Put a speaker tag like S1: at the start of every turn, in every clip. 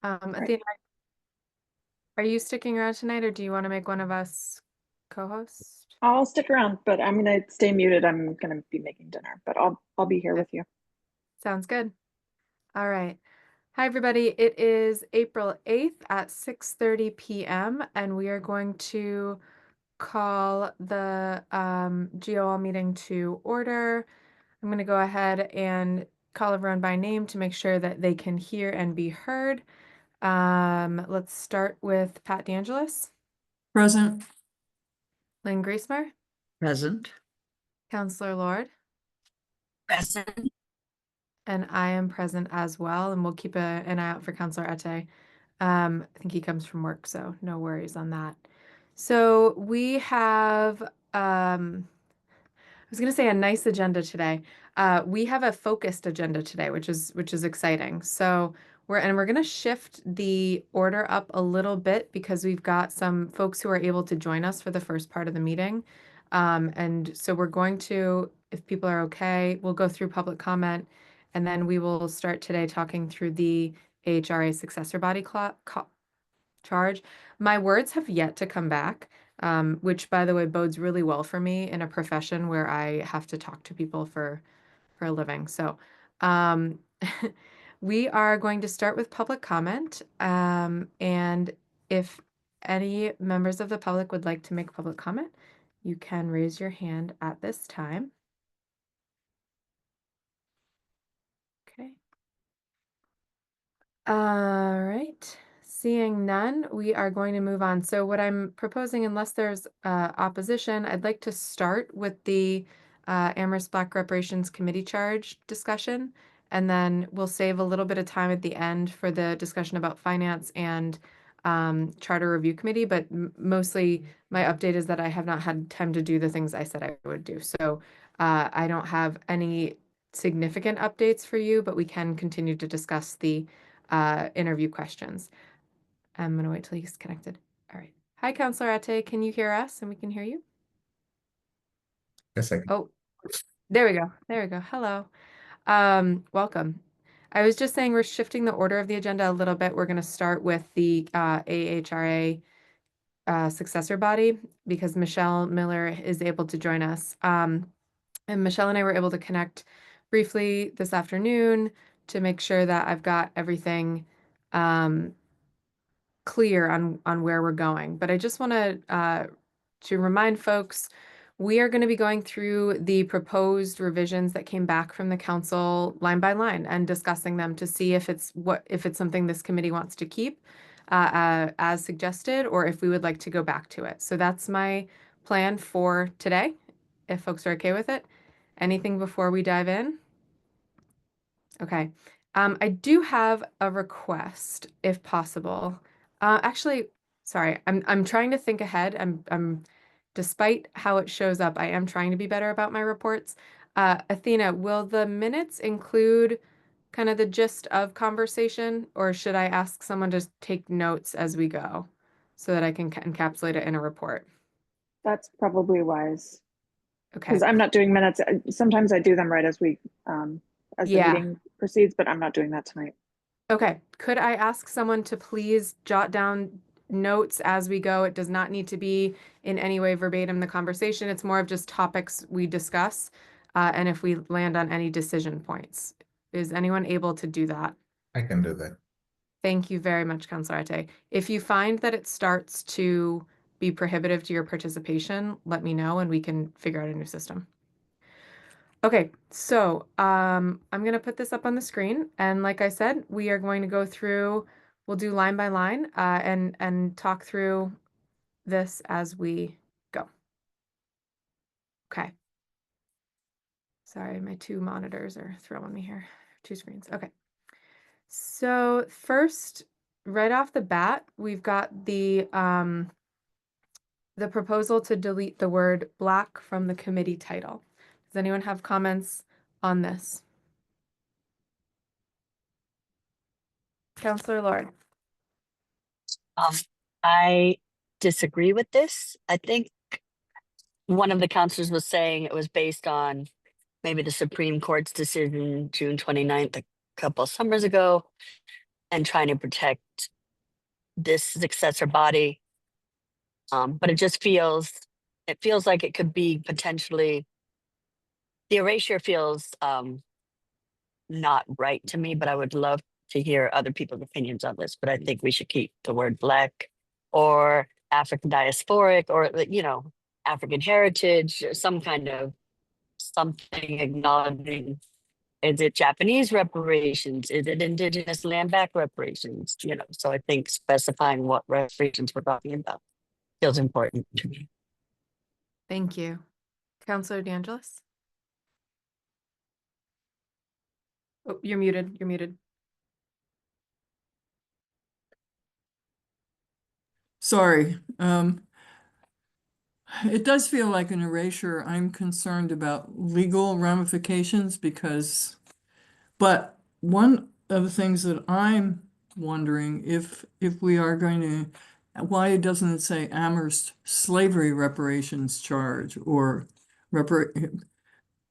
S1: Right.
S2: Athena, are you sticking around tonight, or do you want to make one of us co-host?
S1: I'll stick around, but I'm gonna stay muted. I'm gonna be making dinner, but I'll be here
S2: Okay,
S1: with you.
S2: sounds good. All right. Hi, everybody. It is April 8th at 6:30 p.m., and we are going to call the GOL meeting to order. I'm going to go ahead and call everyone by name to make sure that they can hear and be heard. Let's start with Pat DeAngelis,
S3: Present.
S2: Lynn Griesmer,
S3: Present.
S2: Counselor Lord,
S3: Present.
S2: and I am present as well, and we'll keep an eye out for Counselor Ate. I think he comes from work, so no worries on that. So we have, I was going to say a nice agenda today. We have a focused agenda today, which is exciting. So we're going to shift the order up a little bit because we've got some folks who are able to join us for the first part of the meeting. And so we're going to, if people are okay, we'll go through public comment, and then we will start today talking through the AHRA successor body charge. My words have yet to come back, which, by the way, bodes really well for me in a profession where I have to talk to people for a living. So, um, we are going to start with public comment. And if any members of the public would like to make public comment, you can raise your hand at this time. Okay. All right. Seeing none, we are going to move on. So what I'm proposing, unless there's opposition, I'd like to start with the Amherst Black Reparations Committee charge discussion, and then we'll save a little bit of time at the end for the discussion about finance and Charter Review Committee. But mostly, my update is that I have not had time to do the things I said I would do. So I don't have any significant updates for you, but we can continue to discuss the interview questions. I'm going to wait till he's connected. All right. Hi, Counselor Ate. Can you hear us and we can hear you?
S4: Yes, I can.
S2: Oh, there we go. There we go. Hello. Welcome. I was just saying we're shifting the order of the agenda a little bit. We're going to start with the AHRA successor body because Michelle Miller is able to join us. And Michelle and I were able to connect briefly this afternoon to make sure that I've got everything clear on where we're going. But I just want to remind folks, we are going to be going through the proposed revisions that came back from the council line by line and discussing them to see if it's something this committee wants to keep as suggested, or if we would like to go back to it. So that's my plan for today, if folks are okay with it. Anything before we dive in? Okay. I do have a request, if possible. Actually, sorry, I'm trying to think ahead. Despite how it shows up, I am trying to be better about my reports. Athena, will the minutes include kind of the gist of conversation, or should I ask someone to take notes as we go so that I can encapsulate it in a report?
S1: That's probably wise
S2: Okay.
S1: because I'm not doing minutes. Sometimes I do them right as the
S2: Yeah.
S1: meeting proceeds, but I'm not doing that tonight.
S2: Okay, could I ask someone to please jot down notes as we go? It does not need to be in any way verbatim the conversation. It's more of just topics we discuss, and if we land on any decision points. Is anyone able to do that?
S4: I can do that.
S2: Thank you very much, Counselor Ate. If you find that it starts to be prohibitive to your participation, let me know and we can figure out a new system. Okay, so I'm going to put this up on the screen. And like I said, we are going to go through, we'll do line by line and talk through this as we go. Okay. Sorry, my two monitors are throwing me here. Two screens. Okay. So first, right off the bat, we've got the proposal to delete the word Black from the committee title. Does anyone have comments on this? Counselor Lord.
S3: Um, I disagree with this. I think one of the counselors was saying it was based on maybe the Supreme Court's decision June 29th, a couple of summers ago. and trying to protect this successor body. But it feels like it could be potentially, the erasure feels not right to me, but I would love to hear other people's opinions on this. But I think we should keep the word Black or African diasporic, or, African heritage, or some kind of something acknowledging. Is it Japanese reparations? Is it indigenous land back reparations? So I think specifying what reparations we're talking about feels important to me.
S2: Thank you. Counselor DeAngelis? Oh, you're muted. You're muted.
S4: Sorry. It does feel like an erasure. I'm concerned about legal ramifications but one of the things that I'm wondering if we are going to, why doesn't it say Amherst slavery reparations charge or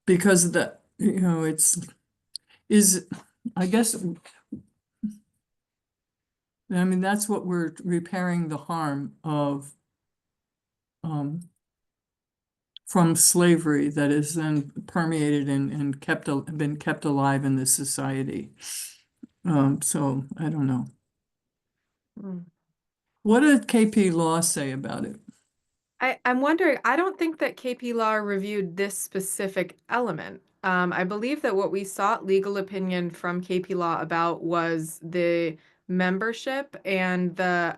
S4: because I guess, I mean, that's what we're repairing the harm of from slavery that is then permeated and been kept alive in this society. So I don't know.
S2: Mm.
S4: What did KP Law say about it?
S2: I'm wondering, I don't think that KP Law reviewed this specific element. I believe that what we sought legal opinion from KP Law about was the membership and the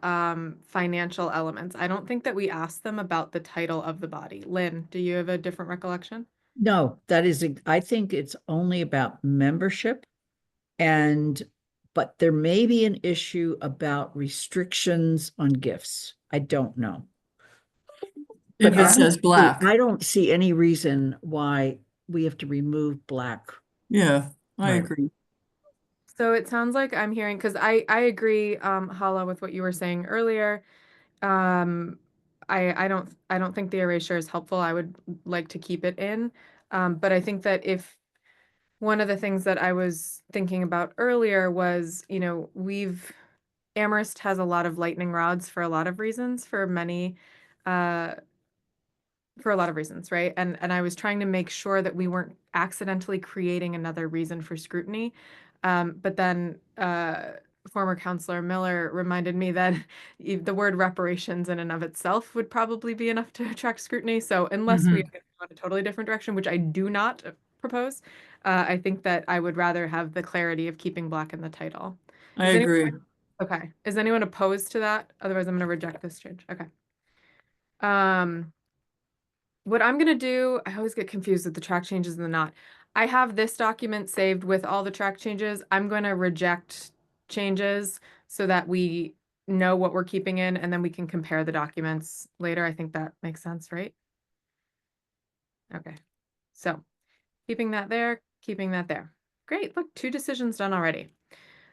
S2: financial elements. I don't think that we asked them about the title of the body. Lynn, do you have a different recollection?
S5: No, I think it's only about membership but there may be an issue about restrictions on gifts. I don't know.
S4: If
S5: But
S4: it says Black.
S5: I don't see any reason why we have to remove Black.
S4: Yeah, I
S5: Right.
S4: agree.
S2: So it sounds like I'm hearing, because I agree, Hala, with what you were saying earlier. I don't think the erasure is helpful. I would like to keep it in. But I think that if one of the things that I was thinking about earlier was, Amherst has a lot of lightning rods for a lot of reasons, right? And I was trying to make sure that we weren't accidentally creating another reason for scrutiny. But then former Counselor Miller reminded me that the word reparations in and of itself would probably be enough to attract scrutiny. So unless we go in a totally different direction, which I do not propose, I think that I would rather have the clarity of keeping Black in the title.
S4: I agree.
S2: Okay. Is anyone opposed to that? Otherwise, I'm going to reject this change. Okay. What I'm going to do, I always get confused with the track changes and the not. I have this document saved with all the track changes. I'm going to reject changes so that we know what we're keeping in, and then we can compare the documents later. I think that makes sense, right? Okay. So keeping that there, keeping that there. Great. Look, 2 decisions done already.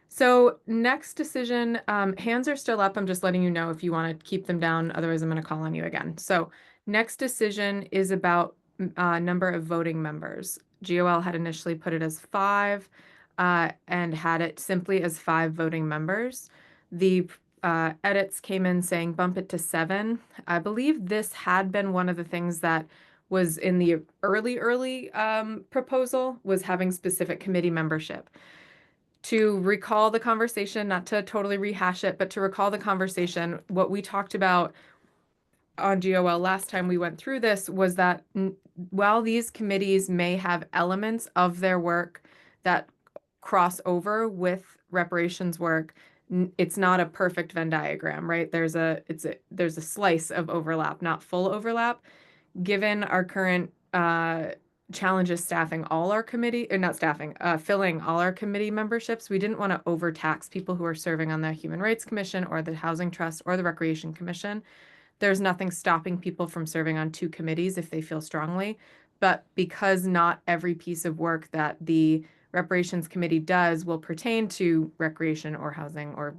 S2: So next decision, hands are still up. I'm just letting you know if you want to keep them down. Otherwise, I'm going to call on you again. So next decision is about number of voting members. GOL had initially put it as 5 and had it simply as 5 voting members. The edits came in saying bump it to 7. I believe this had been one of the things that was in the early proposal, was having specific committee membership. To recall the conversation, not to totally rehash it, but to recall the conversation, what we talked about on GOL last time we went through this was that while these committees may have elements of their work that cross over with reparations work, it's not a perfect Venn diagram, right? There's a slice of overlap, not full overlap. Given our current challenges staffing all our committee, or not staffing, filling all our committee memberships, we didn't want to overtax people who are serving on the Human Rights Commission or the Housing Trust or the Recreation Commission. There's nothing stopping people from serving on 2 committees if they feel strongly. But because not every piece of work that the Reparations Committee does will pertain to recreation or housing or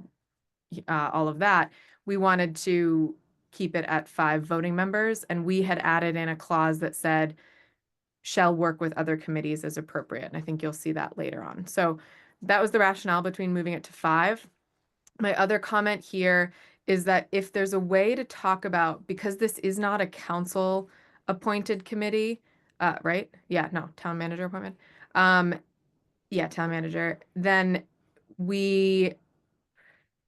S2: all of that, we wanted to keep it at 5 voting members. And we had added in a clause that said, shall work with other committees as appropriate. And I think you'll see that later on. So that was the rationale between moving it to 5. My other comment here is that if there's a way to talk about, because this is not a council appointed committee, right? Yeah, no, town manager appointment. Yeah, town manager, then we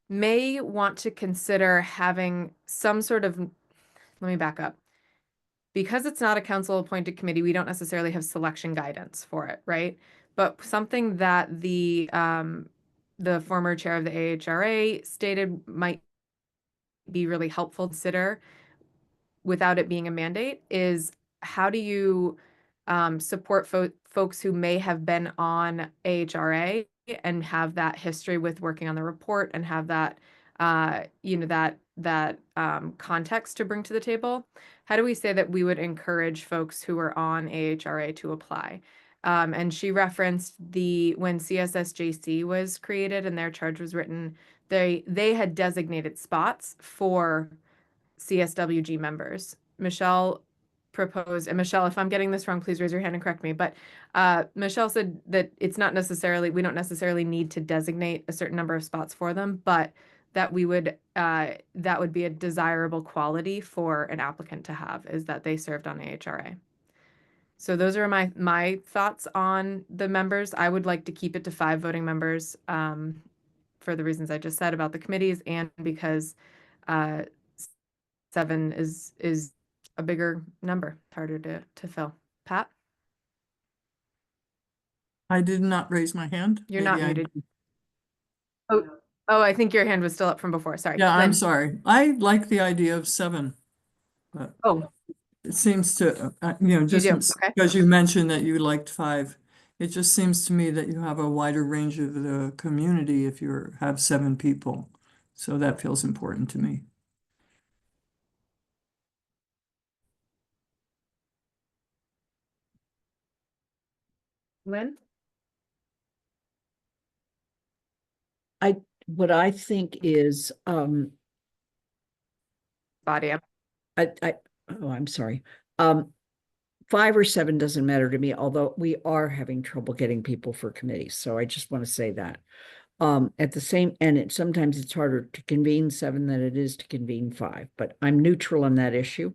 S2: may want to consider having some sort of, let me back up. Because it's not a council appointed committee, we don't necessarily have selection guidance for it, right? But something that the former chair of the AHRA stated might be really helpful to consider without it being a mandate is how do you support folks who may have been on AHRA and have that history with working on the report and have that that context to bring to the table? How do we say that we would encourage folks who are on AHRA to apply? And she referenced when CSSJC was created and their charge was written, they had designated spots for CSWG members. Michelle proposed, and Michelle, if I'm getting this wrong, please raise your hand and correct me, but Michelle said that it's not necessarily, we don't necessarily need to designate a certain number of spots for them, but that we would, that would be a desirable quality for an applicant to have, is that they served on AHRA. So those are my thoughts on the members. I would like to keep it to 5 voting members for the reasons I just said about the committees and because 7 is a bigger number, harder to fill. Pat?
S4: I did not raise my hand.
S2: You're not
S4: Maybe I-
S2: muted. Oh, I think your hand was still up from before. Sorry.
S4: Yeah, I'm
S2: Lynn.
S4: sorry. I like the idea of 7. But
S2: Oh,
S4: it seems to, just
S2: do, okay.
S4: because you mentioned that you liked 5, it just seems to me that you have a wider range of the community if you have 7 people. So that feels important to me.
S2: Lynn?
S5: What I think is,
S2: Body up.
S5: oh, I'm sorry. 5 or 7 doesn't matter to me, although we are having trouble getting people for committees. So I just want to say that. At the same, and sometimes it's harder to convene 7 than it is to convene 5, but I'm neutral on that issue.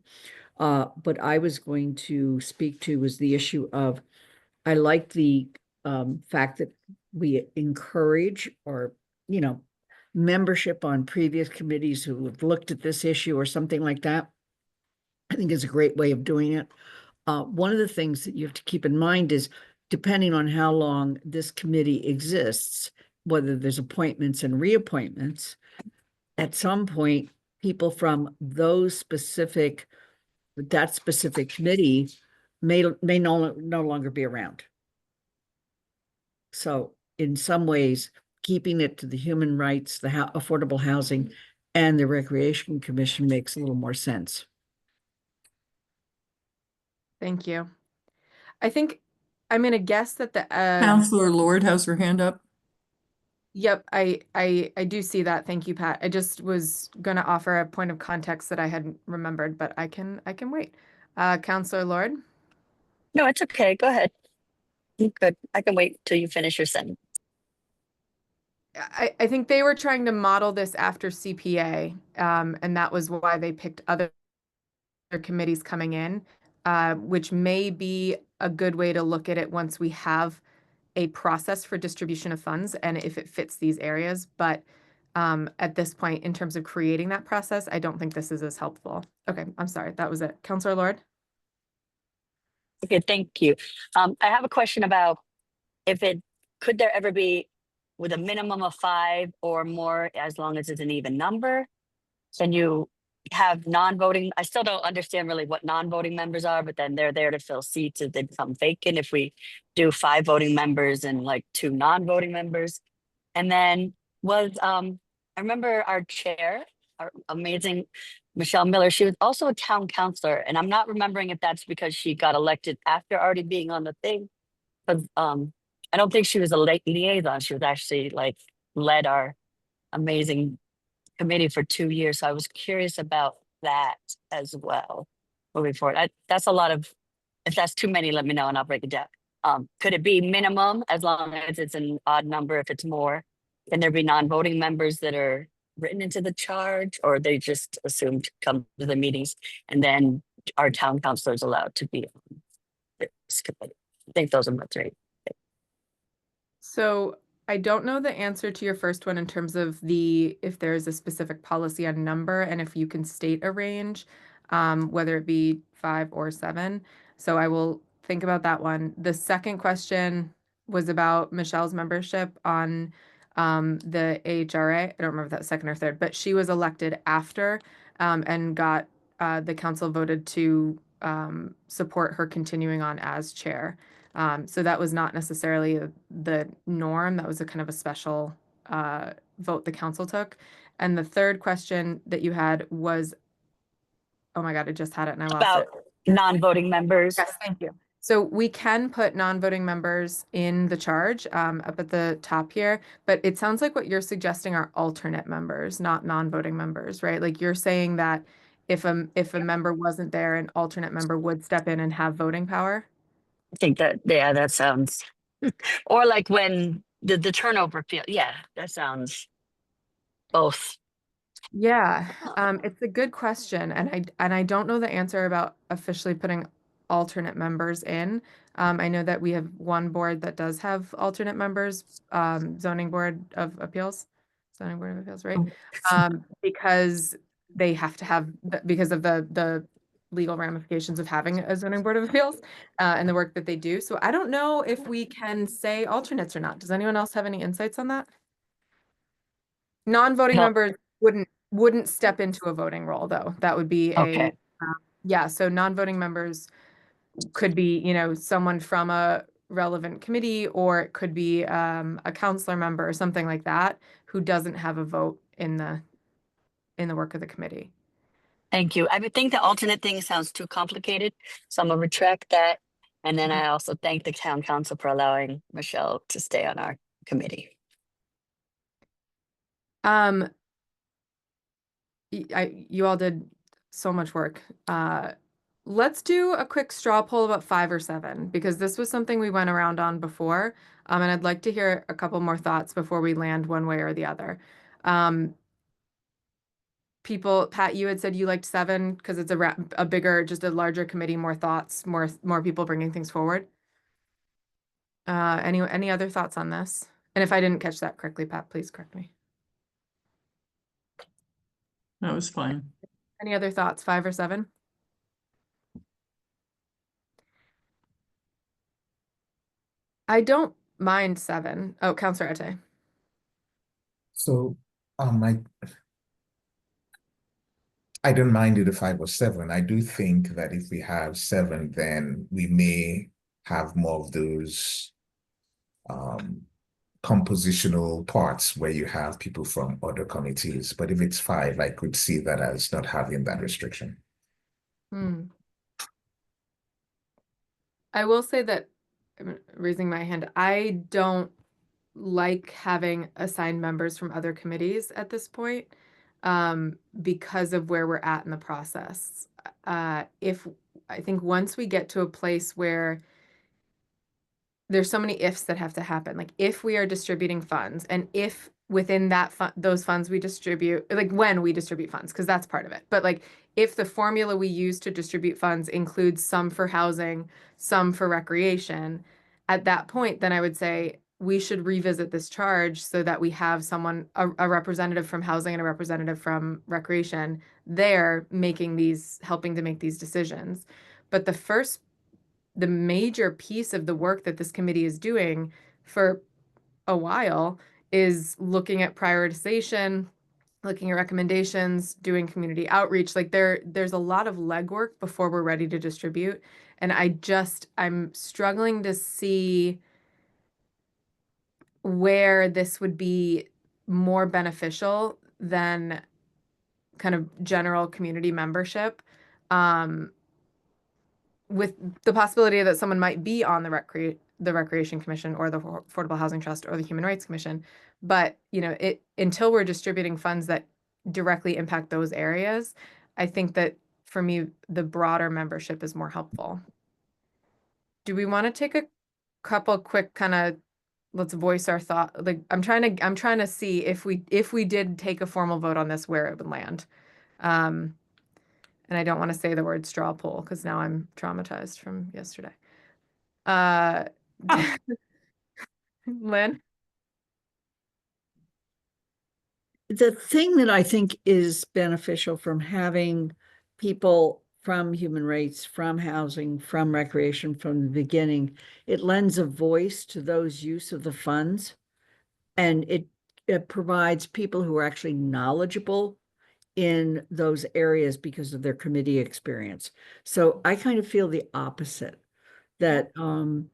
S5: But I was going to speak to was the issue of, I like the fact that we encourage or, membership on previous committees who have looked at this issue or something like that. I think is a great way of doing it. One of the things that you have to keep in mind is depending on how long this committee exists, whether there's appointments and reappointments, at some point, people from that specific committee may no longer be around. So in some ways, keeping it to the human rights, the affordable housing, and the Recreation Commission makes a little more sense.
S2: Thank you. I think I'm going to guess that the
S4: Counselor Lord has her hand up.
S2: Yep, I do see that. Thank you, Pat. I just was going to offer a point of context that I hadn't remembered, but I can wait. Counselor Lord?
S3: No, it's okay. Go ahead. You good. I can wait till you finish your sentence.
S2: I think they were trying to model this after CPA, and that was why they picked other committees coming in, which may be a good way to look at it once we have a process for distribution of funds and if it fits these areas. But at this point, in terms of creating that process, I don't think this is as helpful. Okay, I'm sorry. That was it. Counselor Lord?
S3: Okay, thank you. I have a question about could there ever be with a minimum of 5 or more, as long as it's an even number? Can you have non-voting? I still don't understand really what non-voting members are, but then they're there to fill seats if they become vacant. If we do 5 voting members and like 2 non-voting members. And then I remember our chair, our amazing Michelle Miller, she was also a town councilor, and I'm not remembering if that's because she got elected after already being on the thing. But I don't think she was a liaison. She was actually led our amazing committee for 2 years. So I was curious about that as well moving forward. That's a lot of, if that's too many, let me know and I'll break it down. Could it be minimum as long as it's an odd number if it's more? Can there be non-voting members that are written into the charge, or they just assumed to come to the meetings, and then our town councilor is allowed to be on this committee? I think those are my three.
S2: So I don't know the answer to your first one in terms of if there's a specific policy on number and if you can state a range, whether it be 5 or 7. So I will think about that one. The second question was about Michelle's membership on the AHRA. I don't remember if that's second or third, but she was elected after and got the council voted to support her continuing on as chair. So that was not necessarily the norm. That was a kind of a special vote the council took. And the third question that you had was, oh my God, I just had it and I lost
S3: About
S2: it.
S3: non-voting members.
S2: Yes, thank you. So we can put non-voting members in the charge up at the top here, but it sounds like what you're suggesting are alternate members, not non-voting members, right? Like you're saying that if a member wasn't there, an alternate member would step in and have voting power.
S3: I think that, yeah, that sounds, or like when the turnover feel, yeah, that sounds both.
S2: Yeah, it's a good question, and I don't know the answer about officially putting alternate members in. I know that we have one board that does have alternate members, zoning board of appeals, right? Because they have to have because of the legal ramifications of having a zoning board of appeals and the work that they do. So I don't know if we can say alternates or not. Does anyone else have any insights on that? Non-voting
S3: No.
S2: members wouldn't step into a voting role, though. That would be
S3: Okay.
S2: yeah, so non-voting members could be, someone from a relevant committee, or it could be a counselor member or something like that who doesn't have a vote in the work of the committee.
S3: Thank you. I would think the alternate thing sounds too complicated, so I'm gonna retract that. And then I also thank the town council for allowing Michelle to stay on our committee.
S2: You all did so much work. Let's do a quick straw poll about 5 or 7, because this was something we went around on before. And I'd like to hear a couple more thoughts before we land one way or the other. People, Pat, you had said you liked 7 because it's a bigger, just a larger committee, more thoughts, more people bringing things forward. Any other thoughts on this? And if I didn't catch that correctly, Pat, please correct me.
S4: That was fine.
S2: Any other thoughts, 5 or 7? I don't mind 7. Oh, Councillor Ete.
S6: So, I don't mind it if 5 or 7. I do think that if we have 7, then we may have more of those compositional parts where you have people from other committees. But if it's 5, I could see that as not having that restriction.
S2: I will say that, I'm raising my hand, I don't like having assigned members from other committees at this point, because of where we're at in the process. I think once we get to a place where there's so many ifs that have to happen, like if we are distributing funds, and if within that those funds we distribute, like when we distribute funds, because that's part of it. But like if the formula we use to distribute funds includes some for housing, some for recreation, at that point, then I would say we should revisit this charge so that we have someone, a representative from housing and a representative from recreation there helping to make these decisions. But the major piece of the work that this committee is doing for a while is looking at prioritization, looking at recommendations, doing community outreach. Like there's a lot of legwork before we're ready to distribute. And I'm struggling to see where this would be more beneficial than kind of general community membership. With the possibility that someone might be on the Recreation Commission or the Affordable Housing Trust or the Human Rights Commission, but until we're distributing funds that directly impact those areas, I think that for me the broader membership is more helpful. Do we want to take a couple quick kind of let's voice our thought. Like I'm trying to see if we did take a formal vote on this, where it would land. And I don't want to say the word straw poll because now I'm traumatized from yesterday. Lynn?
S5: The thing that I think is beneficial from having people from human rights, from housing, from recreation from the beginning, it lends a voice to those use of the funds. And it provides people who are actually knowledgeable in those areas because of their committee experience. So I kind of feel the opposite, that and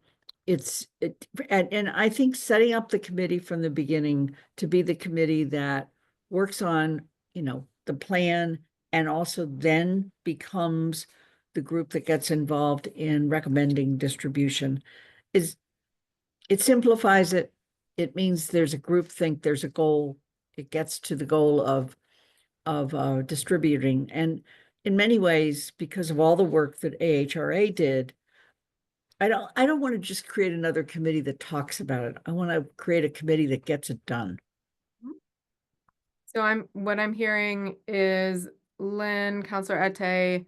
S5: I think setting up the committee from the beginning to be the committee that works on, the plan, and also then becomes the group that gets involved in recommending distribution it simplifies it. It means there's a group think, there's a goal. It gets to the goal of distributing. And in many ways, because of all the work that AHRA did, I don't want to just create another committee that talks about it. I want to create a committee that gets it done.
S2: So what I'm hearing is Lynn, Counselor Ette,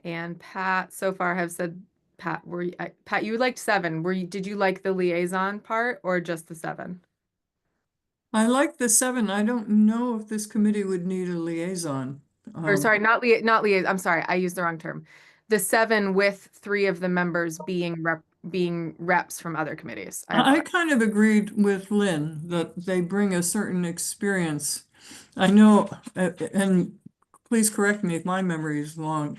S2: and Pat so far have said, Pat, Pat, you liked 7. Did you like the liaison part or just the 7?
S4: I like the 7. I don't know if this committee would need a liaison.
S2: Or sorry, not liaison. I'm sorry, I used the wrong term. The 7 with 3 of the members being reps from other committees.
S4: I kind of agreed with Lynn that they bring a certain experience. I know, and please correct me if my memory is wrong,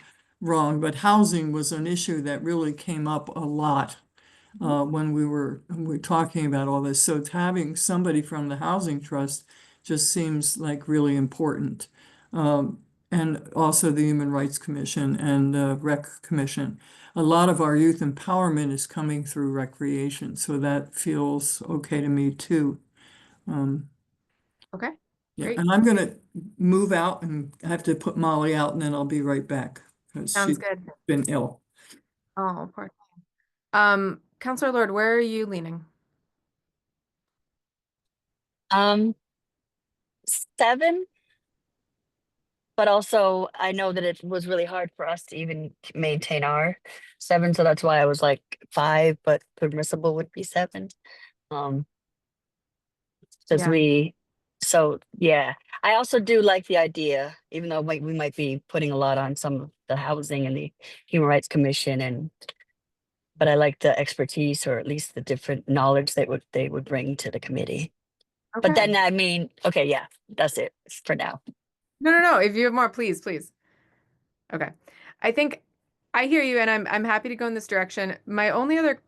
S4: but housing was an issue that really came up a lot when we were talking about all this. So having somebody from the Housing Trust just seems like really important. And also the Human Rights Commission and the Rec Commission. A lot of our youth empowerment is coming through recreation, so that feels okay to me too.
S2: Okay.
S4: Yeah,
S2: Great.
S4: and I'm gonna move out and I have to put Molly out and then I'll be right back because
S2: Sounds
S4: she's
S2: good.
S4: been ill.
S2: Oh, poor thing. Counselor Lord, where are you leaning?
S3: 7, but also I know that it was really hard for us to even maintain our 7, so that's why I was like 5, but permissible would be 7. Because
S2: Yeah.
S3: so yeah, I also do like the idea, even though we might be putting a lot on some of the housing and the Human Rights Commission, but I like the expertise, or at least the different knowledge they would bring to the committee. But
S2: Okay.
S3: then I mean, okay, yeah, that's it for now.
S2: No. If you have more, please. Okay. I think I hear you, and I'm happy to go in this direction. My only other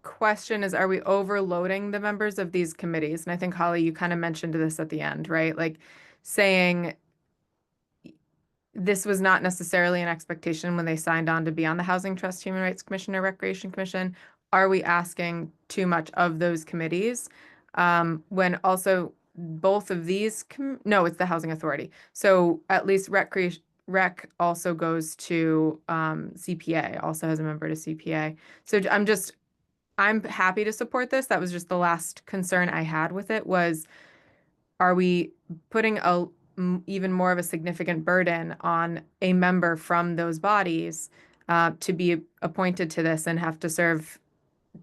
S2: question is, are we overloading the members of these committees? And I think, Holly, you kind of mentioned this at the end, right? Like saying this was not necessarily an expectation when they signed on to be on the Housing Trust, Human Rights Commission, or Recreation Commission. Are we asking too much of those committees? When also both of these, no, it's the Housing Authority. So at least Rec also goes to CPA, also has a member to CPA. So I'm happy to support this. That was just the last concern I had with it was, are we putting even more of a significant burden on a member from those bodies to be appointed to this and have to serve,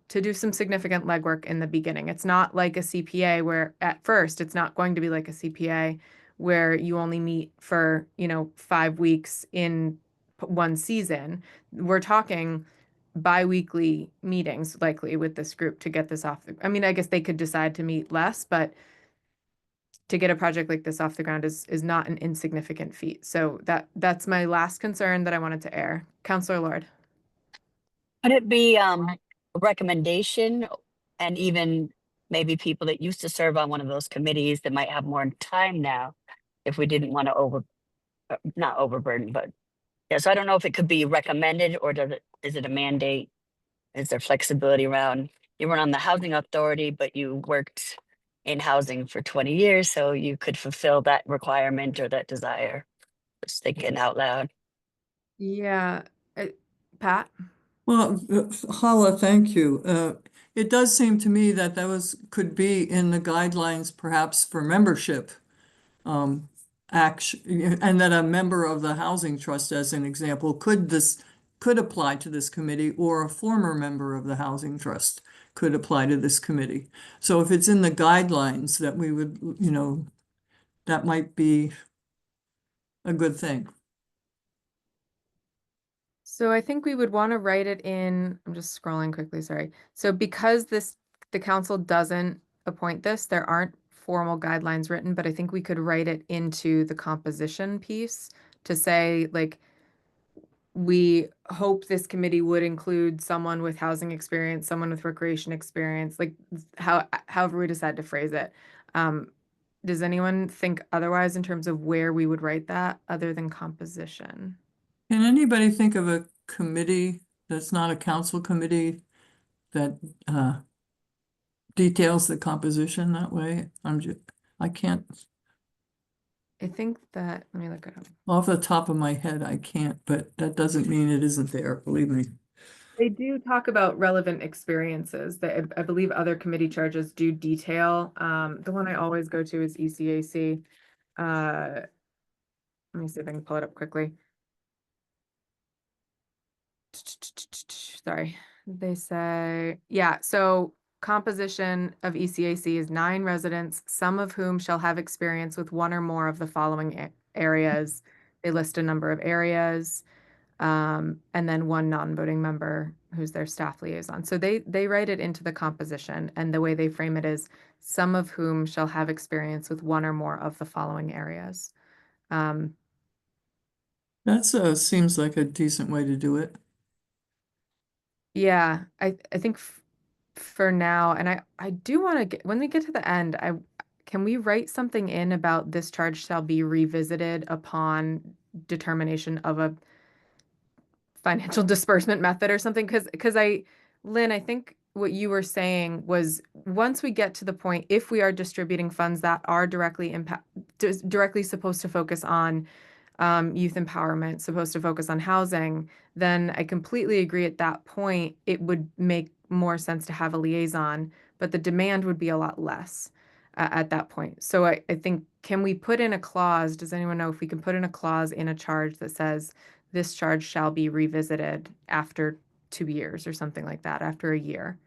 S2: to do some significant legwork in the beginning? It's not like a CPA where at first it's not going to be like a CPA where you only meet for, 5 weeks in one season. We're talking bi-weekly meetings likely with this group to get this off. I mean, I guess they could decide to meet less, but to get a project like this off the ground is not an insignificant feat. So that's my last concern that I wanted to air. Counselor Lord.
S3: Could it be a recommendation, and even maybe people that used to serve on one of those committees that might have more time now, if we didn't want to not overburden, but yeah, so I don't know if it could be recommended, or is it a mandate? Is there flexibility around, you weren't on the Housing Authority, but you worked in housing for 20 years, so you could fulfill that requirement or that desire? Just thinking out loud.
S2: Yeah. Pat?
S4: Well, Hala, thank you. It does seem to me that could be in the guidelines perhaps for membership. Action, and that a member of the Housing Trust, as an example, could apply to this committee, or a former member of the Housing Trust could apply to this committee. So if it's in the guidelines that we would, that might be a good thing.
S2: So I think we would want to write it in, I'm just scrolling quickly, sorry. So because the council doesn't appoint this, there aren't formal guidelines written, but I think we could write it into the composition piece to say, like, we hope this committee would include someone with housing experience, someone with recreation experience, like however we decide to phrase it. Does anyone think otherwise in terms of where we would write that other than composition?
S4: Can anybody think of a committee that's not a council committee that details the composition that way? I can't,
S2: I think that, let me look it up.
S4: off the top of my head, I can't, but that doesn't mean it isn't there, believe me.
S2: They do talk about relevant experiences that I believe other committee charges do detail. The one I always go to is ECAC. Let me see if I can pull it up quickly. Sorry, they say, yeah, so composition of ECAC is 9 residents, some of whom shall have experience with one or more of the following areas. They list a number of areas, and then 1 non-voting member who's their staff liaison. So they write it into the composition, and the way they frame it is some of whom shall have experience with one or more of the following areas.
S4: That seems like a decent way to do it.
S2: Yeah, I think for now, and I do want to get, when we get to the end, can we write something in about this charge shall be revisited upon determination of a financial disbursement method or something? Because Lynn, I think what you were saying was once we get to the point, if we are distributing funds that are directly supposed to focus on youth empowerment, supposed to focus on housing, then I completely agree at that point, it would make more sense to have a liaison, but the demand would be a lot less at that point. So I think, can we put in a clause? Does anyone know if we can put in a clause in a charge that says this charge shall be revisited after 2 years or something like that, after a year?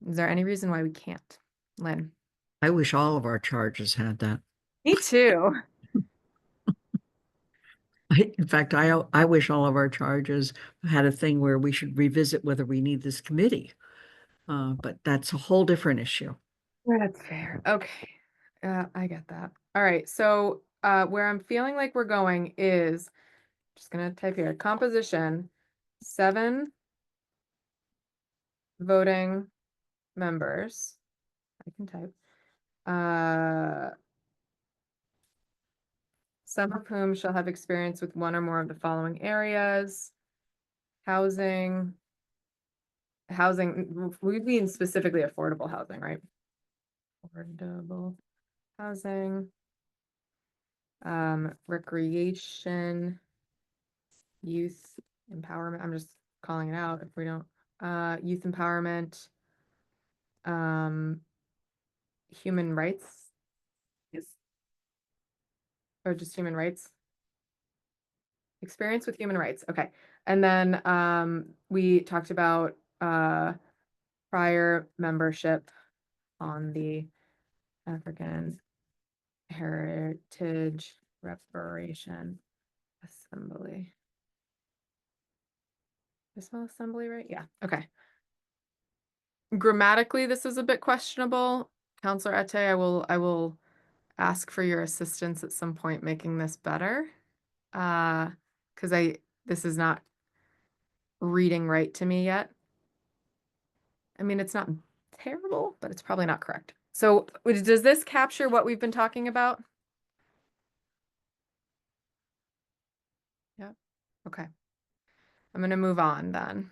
S2: Is there any reason why we can't? Lynn?
S5: I wish all of our charges had that.
S2: Me too.
S5: In fact, I wish all of our charges had a thing where we should revisit whether we need this committee. But that's a whole different issue.
S2: That's fair. Okay. I get that. All right. So where I'm feeling like we're going is just gonna type here, composition, 7 voting members. I can type. Some of whom shall have experience with one or more of the following areas. Housing, we mean specifically affordable housing, right? Affordable housing, recreation, youth empowerment. I'm just calling it out if we don't, youth empowerment, human rights. Yes. Or just human rights. Experience with human rights. Okay. And then we talked about prior membership on the African Heritage Reparation Assembly. Is spell assembly right? Yeah. Okay. Grammatically, this is a bit questionable. Counselor Ette, I will ask for your assistance at some point making this better. Because this is not reading right to me yet. I mean, it's not terrible, but it's probably not correct. So does this capture what we've been talking about? Yep. Okay. I'm going to move on then.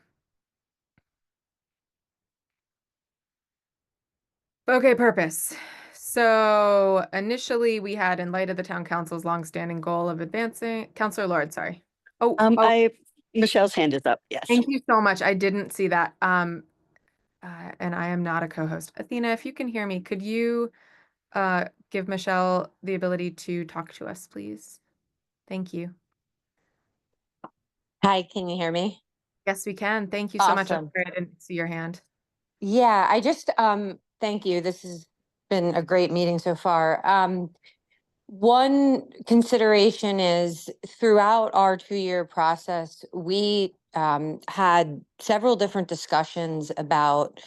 S2: Okay, purpose. So initially we had, in light of the town council's longstanding goal of advancing, Counselor Lord, sorry. Oh,
S3: Michelle's hand is up, yes.
S2: Thank you so much. I didn't see that. And I am not a co-host. Athena, if you can hear me, could you give Michelle the ability to talk to us, please? Thank you.
S7: Hi, can you hear me?
S2: Yes, we can. Thank you so much. I'm
S7: Awesome.
S2: sorry I didn't see your hand.
S7: Yeah, I just thank you. This has been a great meeting so far. One consideration is throughout our 2-year process, we had several different discussions about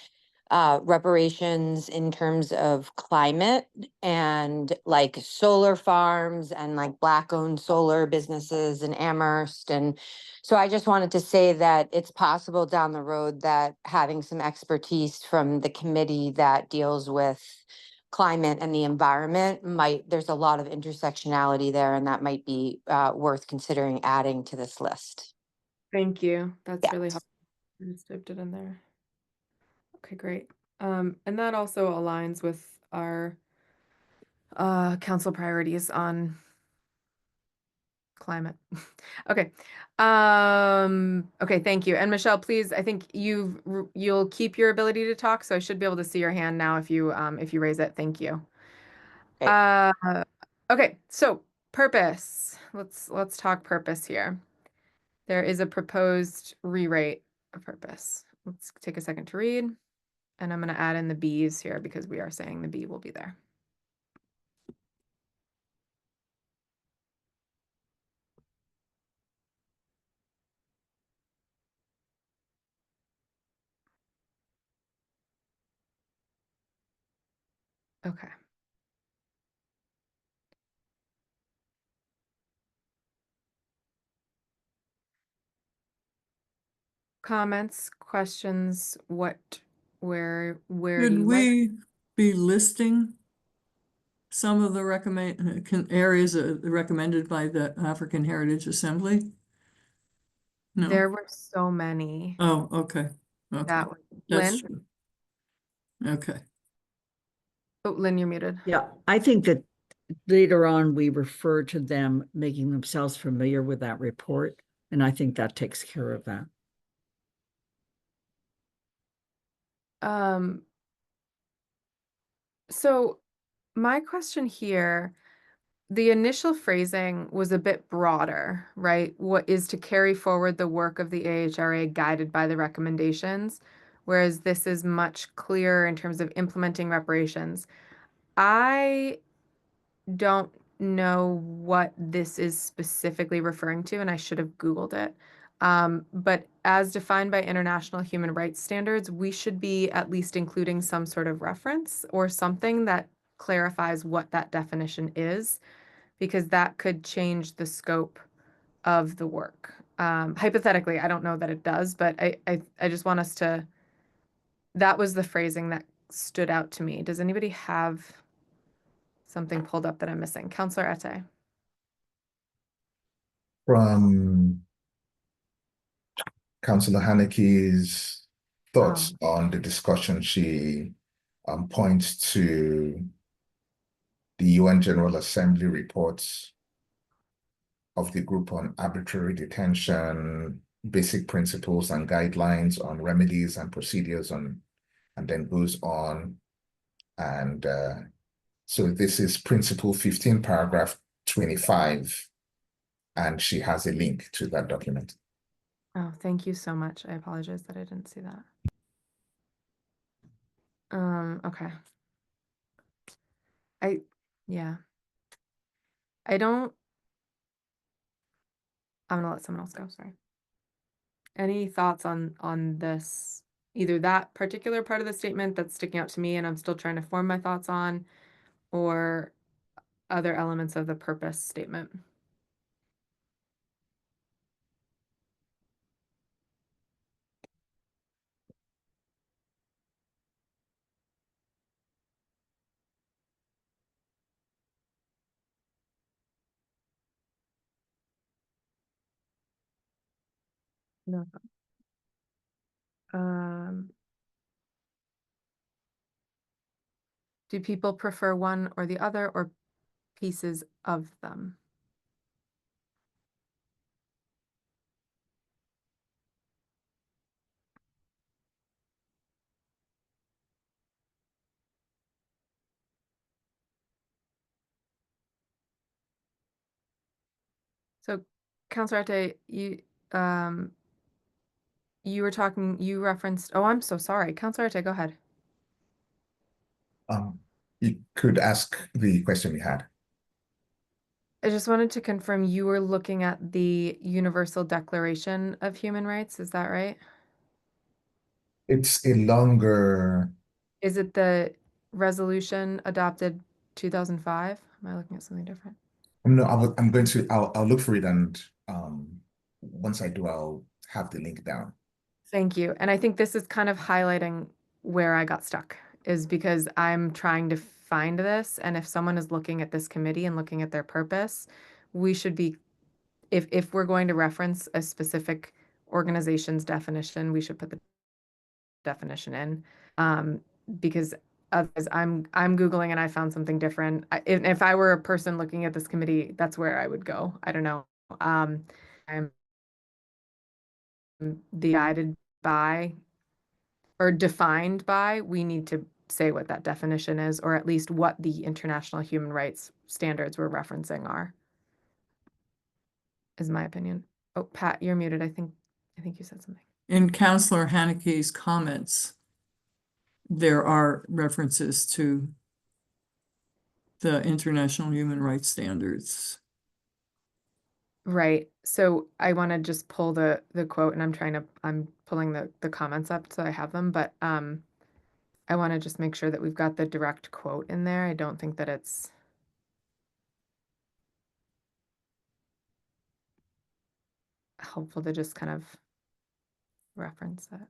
S7: reparations in terms of climate and like solar farms and like Black-owned solar businesses in Amherst. And so I just wanted to say that it's possible down the road that having some expertise from the committee that deals with climate and the environment there's a lot of intersectionality there, and that might be worth considering adding to this list.
S2: Thank you. That's
S7: Yeah.
S2: really helpful. I just typed it in there. Okay, great. And that also aligns with our council priorities on climate. Okay. Okay, thank you. And Michelle, please, I think you'll keep your ability to talk, so I should be able to see your hand now if you raise it. Thank you.
S7: Great.
S2: Okay, so purpose. Let's talk purpose here. There is a proposed rewrite of purpose. Let's take a second to read. And I'm going to add in the B's here because we are saying the B will be there. Okay. Comments, questions, where do
S4: Should
S2: you like?
S4: we be listing some of the areas recommended by the African Heritage Assembly? No?
S2: There were so many.
S4: Oh, okay. Okay.
S2: That was
S4: That's
S2: Lynn.
S4: okay.
S2: Oh, Lynn, you're muted.
S5: Yeah, I think that later on we refer to them making themselves familiar with that report, and I think that takes care of that.
S2: So my question here, the initial phrasing was a bit broader, right? What is to carry forward the work of the AHRA guided by the recommendations, whereas this is much clearer in terms of implementing reparations. I don't know what this is specifically referring to, and I should have Googled it. But as defined by international human rights standards, we should be at least including some sort of reference or something that clarifies what that definition is, because that could change the scope of the work. Hypothetically, I don't know that it does, but I just want us to, that was the phrasing that stood out to me. Does anybody have something pulled up that I'm missing? Councillor Ete.
S6: From Councillor Haneke's thoughts on the discussion, she points to the UN General Assembly reports of the group on arbitrary detention, basic principles and guidelines on remedies and procedures and then goes on. And so this is principle 15, paragraph 25, and she has a link to that document.
S2: Oh, thank you so much. I apologize that I didn't see that. Okay. Yeah. I'm gonna let someone else go, sorry. Any thoughts on this, either that particular part of the statement that's sticking out to me and I'm still trying to form my thoughts on, or other elements of the purpose statement? No. Do people prefer one or the other, or pieces of them? So, Counselor Arte, you were talking, you referenced, oh, I'm so sorry. Counselor Arte, go ahead.
S6: You could ask the question you had.
S2: I just wanted to confirm you were looking at the Universal Declaration of Human Rights, is that right?
S6: It's a longer,
S2: Is it the resolution adopted 2005? Am I looking at something different?
S6: no, I'll look for it, and once I do, I'll have the link down.
S2: Thank you. And I think this is kind of highlighting where I got stuck, is because I'm trying to find this. And if someone is looking at this committee and looking at their purpose, we should be, if we're going to reference a specific organization's definition, we should put the definition in. Because otherwise I'm Googling and I found something different. If I were a person looking at this committee, that's where I would go. I don't know. I'm guided by or defined by, we need to say what that definition is, or at least what the international human rights standards we're referencing are, is my opinion. Oh, Pat, you're muted. I think you said something.
S4: In Counselor Haneke's comments, there are references to the international human rights standards.
S2: Right. So I want to just pull the quote, and I'm pulling the comments up so I have them, but I want to just make sure that we've got the direct quote in there. I don't think that it's helpful to just kind of reference it.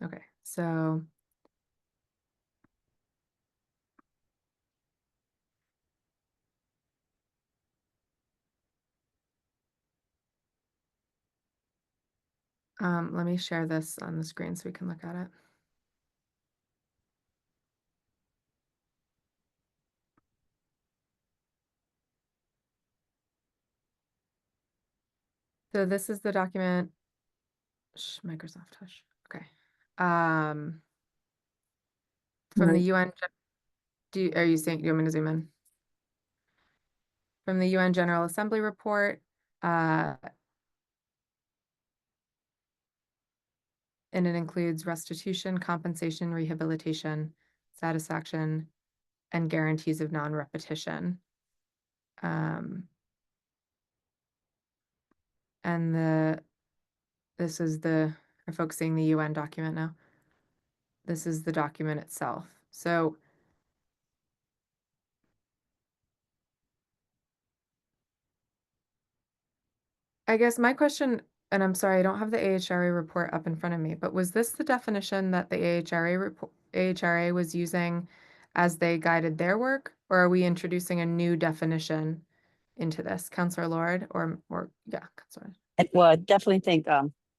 S2: Okay, so let me share this on the screen so we can look at it. So this is the document. Microsoft Hush. Okay. From the UN. Are you saying, do you want me to zoom in? From the UN General Assembly report, and it includes restitution, compensation, rehabilitation, satisfaction, and guarantees of non-repetition. And this is are folks seeing the UN document now? This is the document itself. So I guess my question, and I'm sorry, I don't have the AHRA report up in front of me, but was this the definition that the AHRA was using as they guided their work, or are we introducing a new definition into this, Councillor Lord, or yeah, Councillor?
S3: Well, I definitely think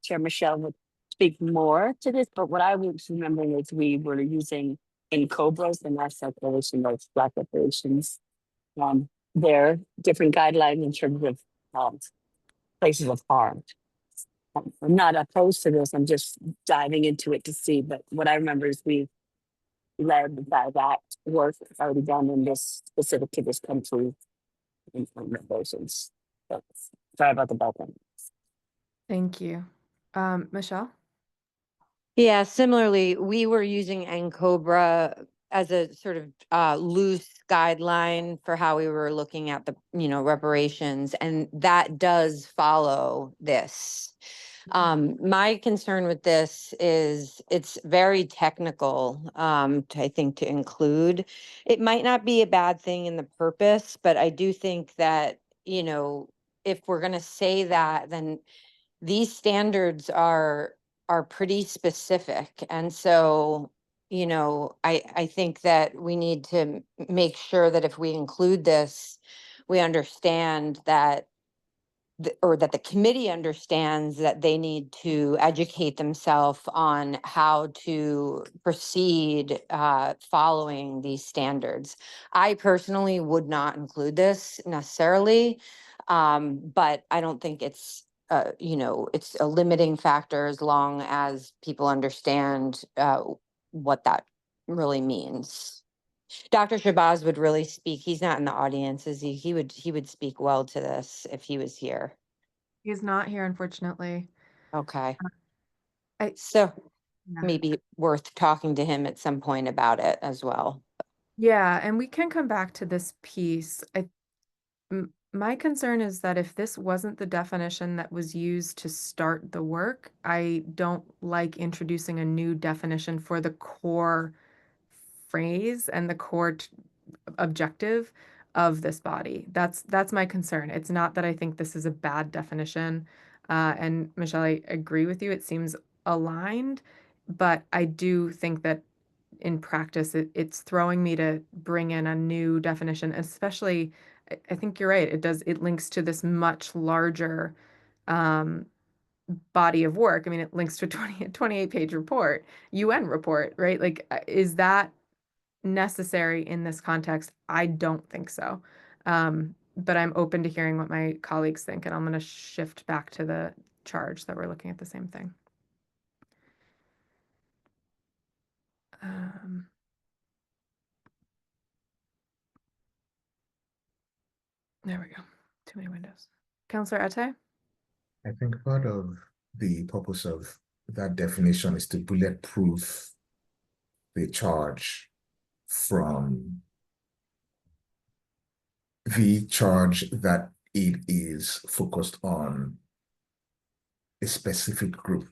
S3: Chair Michelle would speak more to this, but what I was remembering is we were using in COBRAs, the National Coalition of Black Reparations, their different guidelines in terms of places of harm. I'm not opposed to this, I'm just diving into it to see, but what I remember is we led by that work already done in this specific to this country in reparations. So, sorry about the background.
S2: Thank you. Michelle?
S7: Yeah, similarly, we were using NCOBRA as a sort of loose guideline for how we were looking at the, reparations, and that does follow this. My concern with this is it's very technical, I think, to include. It might not be a bad thing in the purpose, but I do think that, if we're going to say that, then these standards are pretty specific. And so, I think that we need to make sure that if we include this, we understand that or that the committee understands that they need to educate themselves on how to proceed following these standards. I personally would not include this necessarily, but I don't think it's it's a limiting factor as long as people understand what that really means. Dr. Shabazz would really speak. He's not in the audience, is he? He would speak well to this if he was here.
S2: He's not here, unfortunately.
S7: Okay.
S2: I-
S7: So
S2: Yeah.
S7: maybe worth talking to him at some point about it as well.
S2: Yeah, and we can come back to this piece. My concern is that if this wasn't the definition that was used to start the work, I don't like introducing a new definition for the core phrase and the core objective of this body. That's my concern. It's not that I think this is a bad definition. And Michelle, I agree with you. It seems aligned, but I do think that in practice, it's throwing me to bring in a new definition, especially, I think you're right. It links to this much larger um, body of work. I mean, it links to a 28-page report, UN report, right? Like, is that necessary in this context? I don't think so. But I'm open to hearing what my colleagues think, and I'm going to shift back to the charge that we're looking at the same thing. There we go. Too many windows. Councillor Ate?
S6: I think part of the purpose of that definition is to bulletproof the charge from the charge that it is focused on a specific group.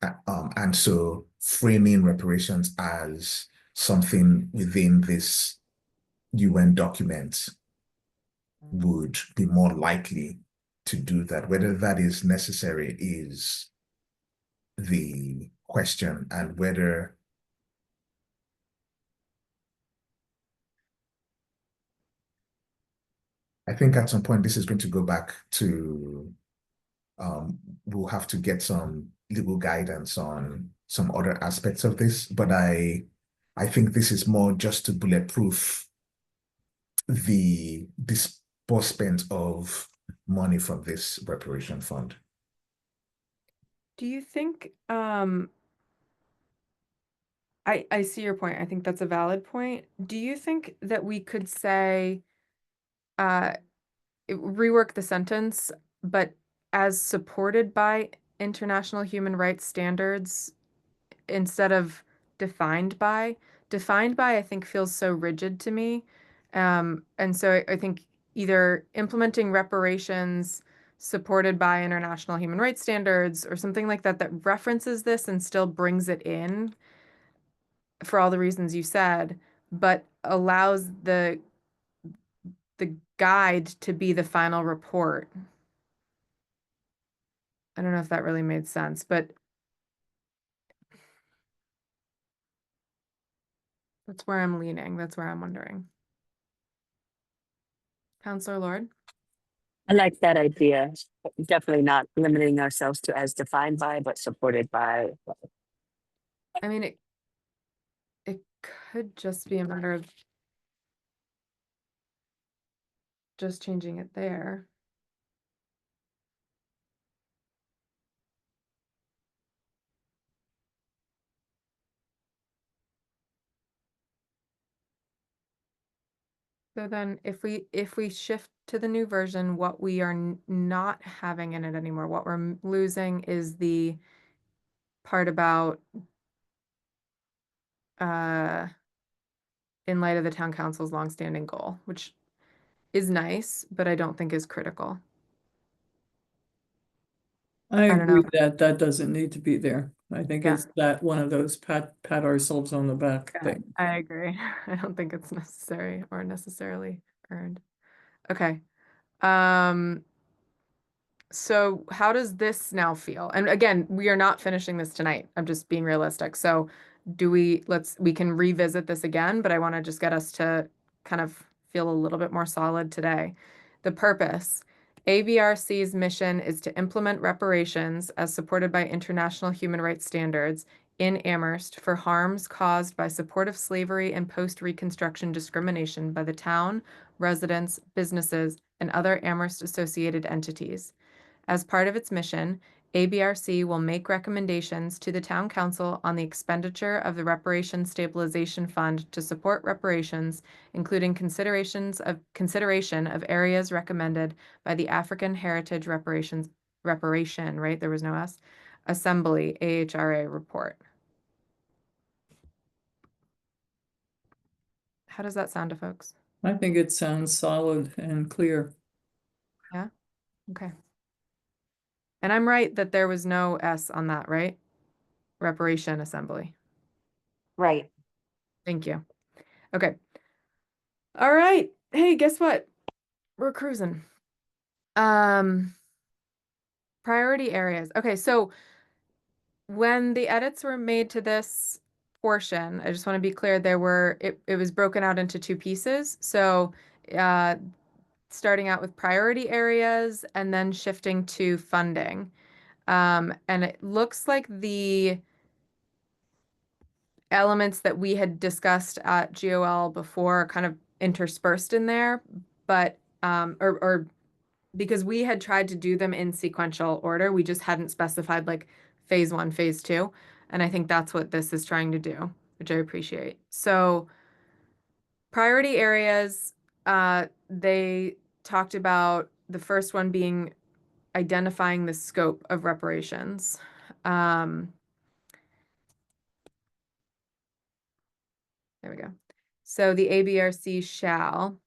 S6: And so framing reparations as something within this UN document would be more likely to do that. Whether that is necessary is the question, and whether I think at some point this is going to go back to we'll have to get some legal guidance on some other aspects of this, but I think this is more just to bulletproof the disbursement of money from this reparation fund.
S2: Do you think, I see your point. I think that's a valid point. Do you think that we could say, rework the sentence, but as supported by international human rights standards instead of defined by? Defined by, I think, feels so rigid to me. And so I think either implementing reparations supported by international human rights standards or something like that that references this and still brings it in for all the reasons you said, but allows the guide to be the final report. I don't know if that really made sense, but that's where I'm leaning. That's where I'm wondering. Councillor Lord?
S3: I like that idea. Definitely not limiting ourselves to as defined by, but supported by.
S2: I mean, it could just be a matter of just changing it there. So then if we shift to the new version, what we are not having in it anymore, what we're losing is the part about in light of the town council's longstanding goal, which is nice, but I don't think is critical.
S4: I
S2: don't
S4: agree
S2: know.
S4: that that doesn't need to be there. I think
S2: Yeah.
S4: it's that one of those pat ourselves on the back
S2: Yeah,
S4: thing.
S2: I agree. I don't think it's necessary or necessarily earned. Okay. So how does this now feel? And again, we are not finishing this tonight. I'm just being realistic. So we can revisit this again, but I want to just get us to kind of feel a little bit more solid today. The purpose. AVRC's mission is to implement reparations as supported by international human rights standards in Amherst for harms caused by support of slavery and post-Reconstruction discrimination by the town, residents, businesses, and other Amherst associated entities. As part of its mission, ABRC will make recommendations to the town council on the expenditure of the Reparations Stabilization Fund to support reparations, including consideration of areas recommended by the African Heritage Reparation, right? There was no S, Assembly, AHRA report. How does that sound to folks?
S4: I think it sounds solid and clear.
S2: Yeah? Okay. And I'm right that there was no S on that, right? Reparation Assembly.
S7: Right.
S2: Thank you. Okay. All right. Hey, guess what? We're cruising. Priority areas. Okay, so when the edits were made to this portion, I just want to be clear, it was broken out into two pieces. So starting out with priority areas and then shifting to funding. And it looks like the elements that we had discussed at GOL before are kind of interspersed in there, but or because we had tried to do them in sequential order, we just hadn't specified like phase 1, phase 2, and I think that's what this is trying to do, which I appreciate. So priority areas, they talked about the first one being identifying the scope of reparations. There we go. So the ABRC shall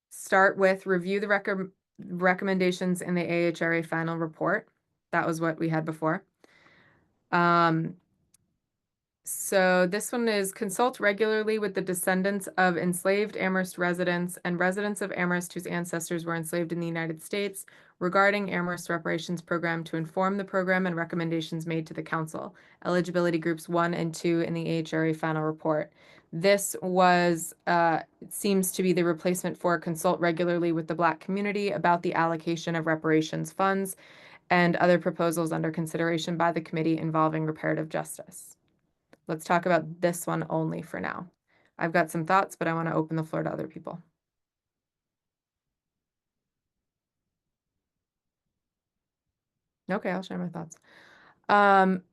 S2: start with review the recommendations in the AHRA final report. That was what we had before. So this one is consult regularly with the descendants of enslaved Amherst residents and residents of Amherst whose ancestors were enslaved in the United States regarding Amherst reparations program to inform the program and recommendations made to the council. Eligibility groups 1 and 2 in the AHRA final report. This was, seems to be the replacement for consult regularly with the Black community about the allocation of reparations funds and other proposals under consideration by the committee involving reparative justice. Let's talk about this one only for now. I've got some thoughts, but I want to open the floor to other people. Okay, I'll share my thoughts.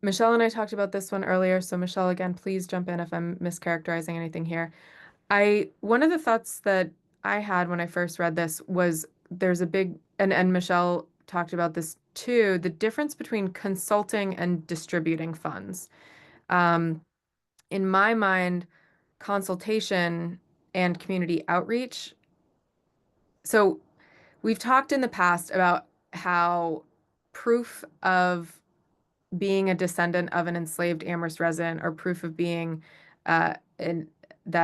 S2: Michelle and I talked about this one earlier, so Michelle, again, please jump in if I'm mischaracterizing anything here. One of the thoughts that I had when I first read this was there's a big, and Michelle talked about this too, the difference between consulting and distributing funds. In my mind, consultation and community outreach. So we've talked in the past about how proof of being a descendant of an enslaved Amherst resident or proof of being that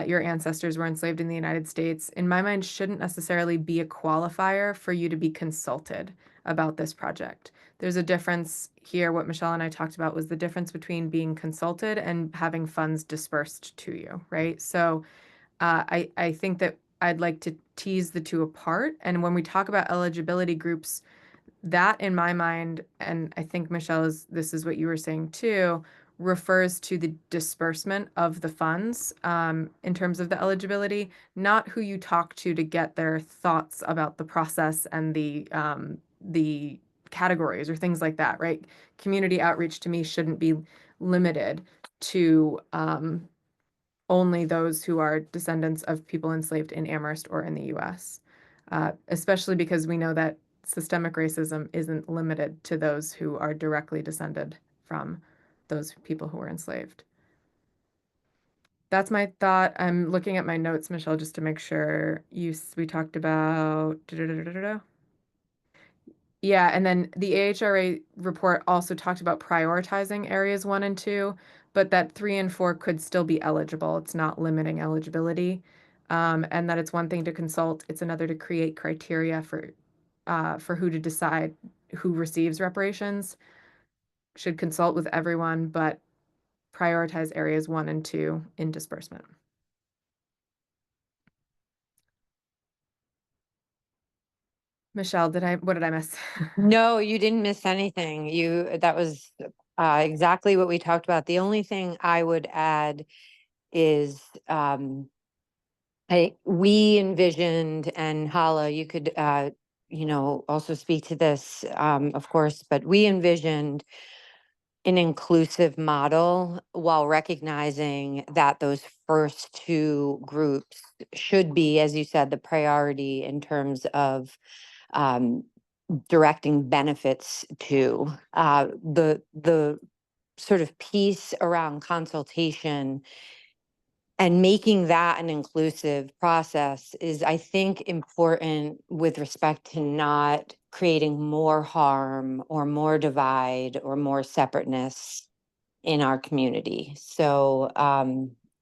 S2: your ancestors were enslaved in the United States, in my mind, shouldn't necessarily be a qualifier for you to be consulted about this project. There's a difference here. What Michelle and I talked about was the difference between being consulted and having funds dispersed to you, right? So I think that I'd like to tease the two apart. And when we talk about eligibility groups, that in my mind, and I think Michelle, this is what you were saying too, refers to the disbursement of the funds in terms of the eligibility, not who you talk to get their thoughts about the process and the categories or things like that, right? Community outreach to me shouldn't be limited to only those who are descendants of people enslaved in Amherst or in the US, especially because we know that systemic racism isn't limited to those who are directly descended from those people who were enslaved. That's my thought. I'm looking at my notes, Michelle, just to make sure we talked about. Yeah, and then the AHRA report also talked about prioritizing areas 1 and 2, but that 3 and 4 could still be eligible. It's not limiting eligibility. And that it's one thing to consult, it's another to create criteria for who to decide who receives reparations. Should consult with everyone, but prioritize areas 1 and 2 in disbursement. Michelle, what did I miss?
S7: No, you didn't miss anything. That was exactly what we talked about. The only thing I would add is we envisioned, and Hala, you could also speak to this, of course, but we envisioned an inclusive model while recognizing that those first two groups should be, as you said, the priority in terms of directing benefits to. The sort of piece around consultation and making that an inclusive process is, I think, important with respect to not creating more harm or more divide or more separateness in our community. So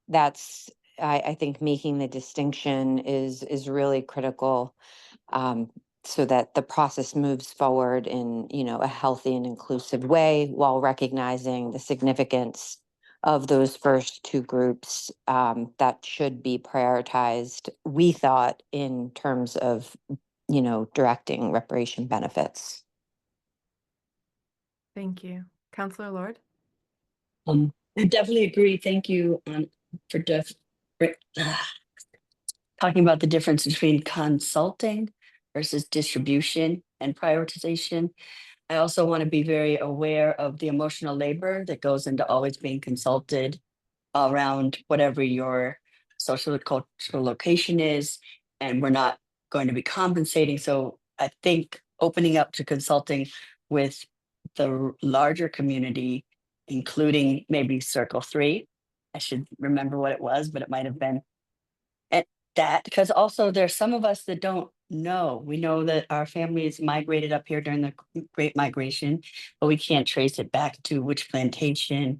S7: that's, I think, making the distinction is really critical, so that the process moves forward in, a healthy and inclusive way while recognizing the significance of those first two groups that should be prioritized, we thought, in terms of, directing reparation benefits.
S2: Thank you. Councillor Lord?
S3: I definitely agree. Thank you for talking about the difference between consulting versus distribution and prioritization. I also want to be very aware of the emotional labor that goes into always being consulted around whatever your social and cultural location is, and we're not going to be compensating. So I think opening up to consulting with the larger community, including maybe Circle 3, I should remember what it was, but it might have been that, because also there's some of us that don't know. We know that our families migrated up here during the Great Migration, but we can't trace it back to which plantation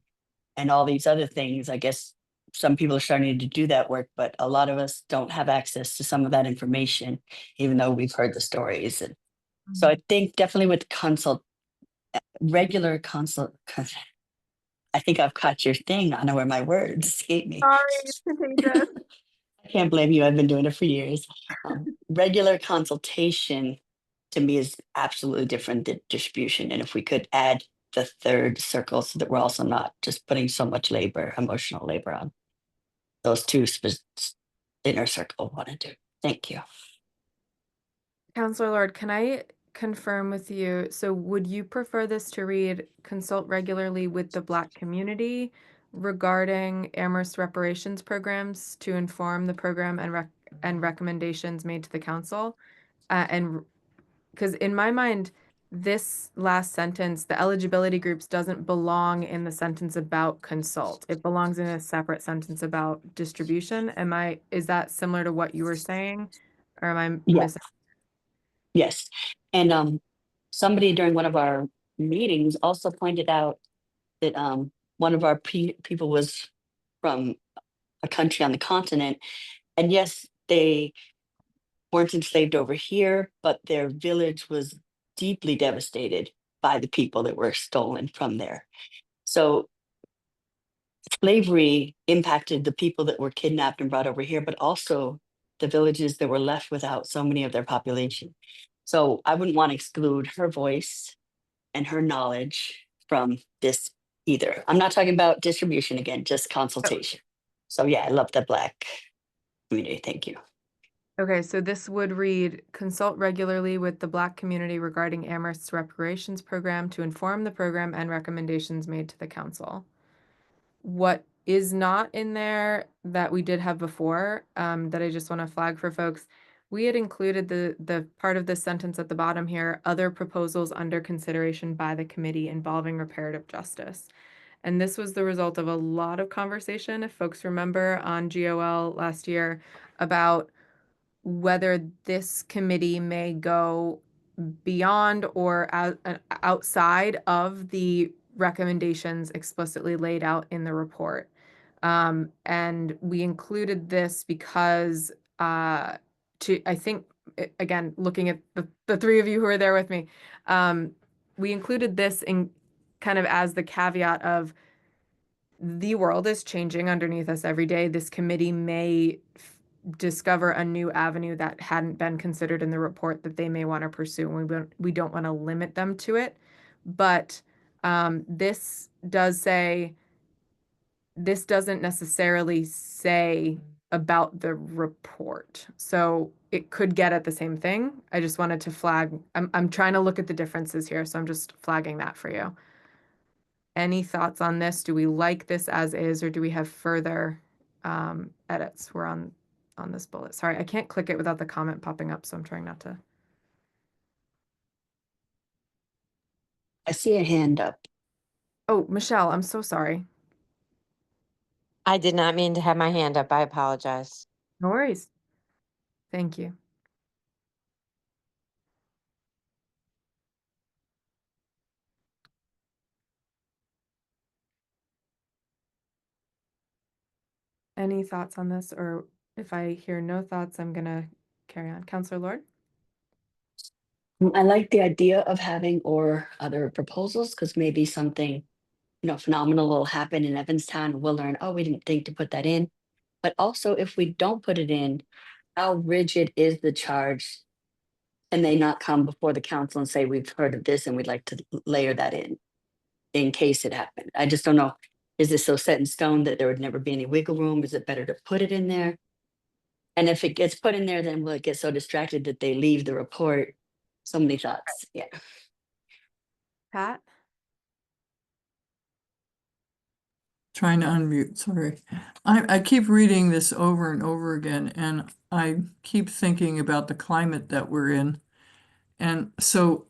S3: and all these other things. I guess some people are starting to do that work, but a lot of us don't have access to some of that information, even though we've heard the stories. And so I think definitely with regular consult, I think I've caught your thing. I know where my words escape me.
S2: Sorry, it's contagious.
S3: I can't blame you. I've been doing it for years. Regular consultation to me is absolutely different than distribution. And if we could add the third circle so that we're also not just putting so much labor, emotional labor on those two inner circle one and two. Thank you.
S2: Councillor Lord, can I confirm with you, so would you prefer this to read consult regularly with the Black community regarding Amherst reparations programs to inform the program and recommendations made to the council? And because in my mind, this last sentence, the eligibility groups, doesn't belong in the sentence about consult. It belongs in a separate sentence about distribution. Is that similar to what you were saying? Or am I
S3: Yeah.
S2: missing?
S3: Yes. And somebody during one of our meetings also pointed out that one of our people was from a country on the continent. And yes, they weren't enslaved over here, but their village was deeply devastated by the people that were stolen from there. So slavery impacted the people that were kidnapped and brought over here, but also the villages that were left without so many of their population. So I wouldn't want to exclude her voice and her knowledge from this either. I'm not talking about distribution again, just consultation. So yeah, I love the Black community. Thank you.
S2: Okay, so this would read, consult regularly with the Black community regarding Amherst's reparations program to inform the program and recommendations made to the council. What is not in there that we did have before, that I just want to flag for folks, we had included the part of this sentence at the bottom here, other proposals under consideration by the committee involving reparative justice. And this was the result of a lot of conversation, if folks remember, on GOL last year about whether this committee may go beyond or outside of the recommendations explicitly laid out in the report. And we included this because I think, again, looking at the three of you who are there with me, we included this in kind of as the caveat of the world is changing underneath us every day. This committee may discover a new avenue that hadn't been considered in the report that they may want to pursue. We don't want to limit them to it. But this does say, this doesn't necessarily say about the report. So it could get at the same thing. I just wanted to flag, I'm trying to look at the differences here, so I'm just flagging that for you. Any thoughts on this? Do we like this as is, or do we have further edits? We're on this bullet. Sorry, I can't click it without the comment popping up, so I'm trying not to.
S3: I see a hand up.
S2: Oh, Michelle, I'm so sorry.
S7: I did not mean to have my hand up. I apologize.
S2: No worries. Thank you. Any thoughts on this? Or if I hear no thoughts, I'm gonna carry on. Counselor Lord?
S3: I like the idea of having or other proposals, because maybe something, phenomenal will happen in Evanstown. We'll learn, oh, we didn't think to put that in. But also, if we don't put it in, how rigid is the charge? And they not come before the council and say, we've heard of this and we'd like to layer that in case it happened. I just don't know. Is this so set in stone that there would never be any wiggle room? Is it better to put it in there? And if it gets put in there, then will it get so distracted that they leave the report? So many thoughts. Yeah.
S2: Pat?
S4: Trying to unmute, sorry. I keep reading this over and over again, and I keep thinking about the climate that we're in. And so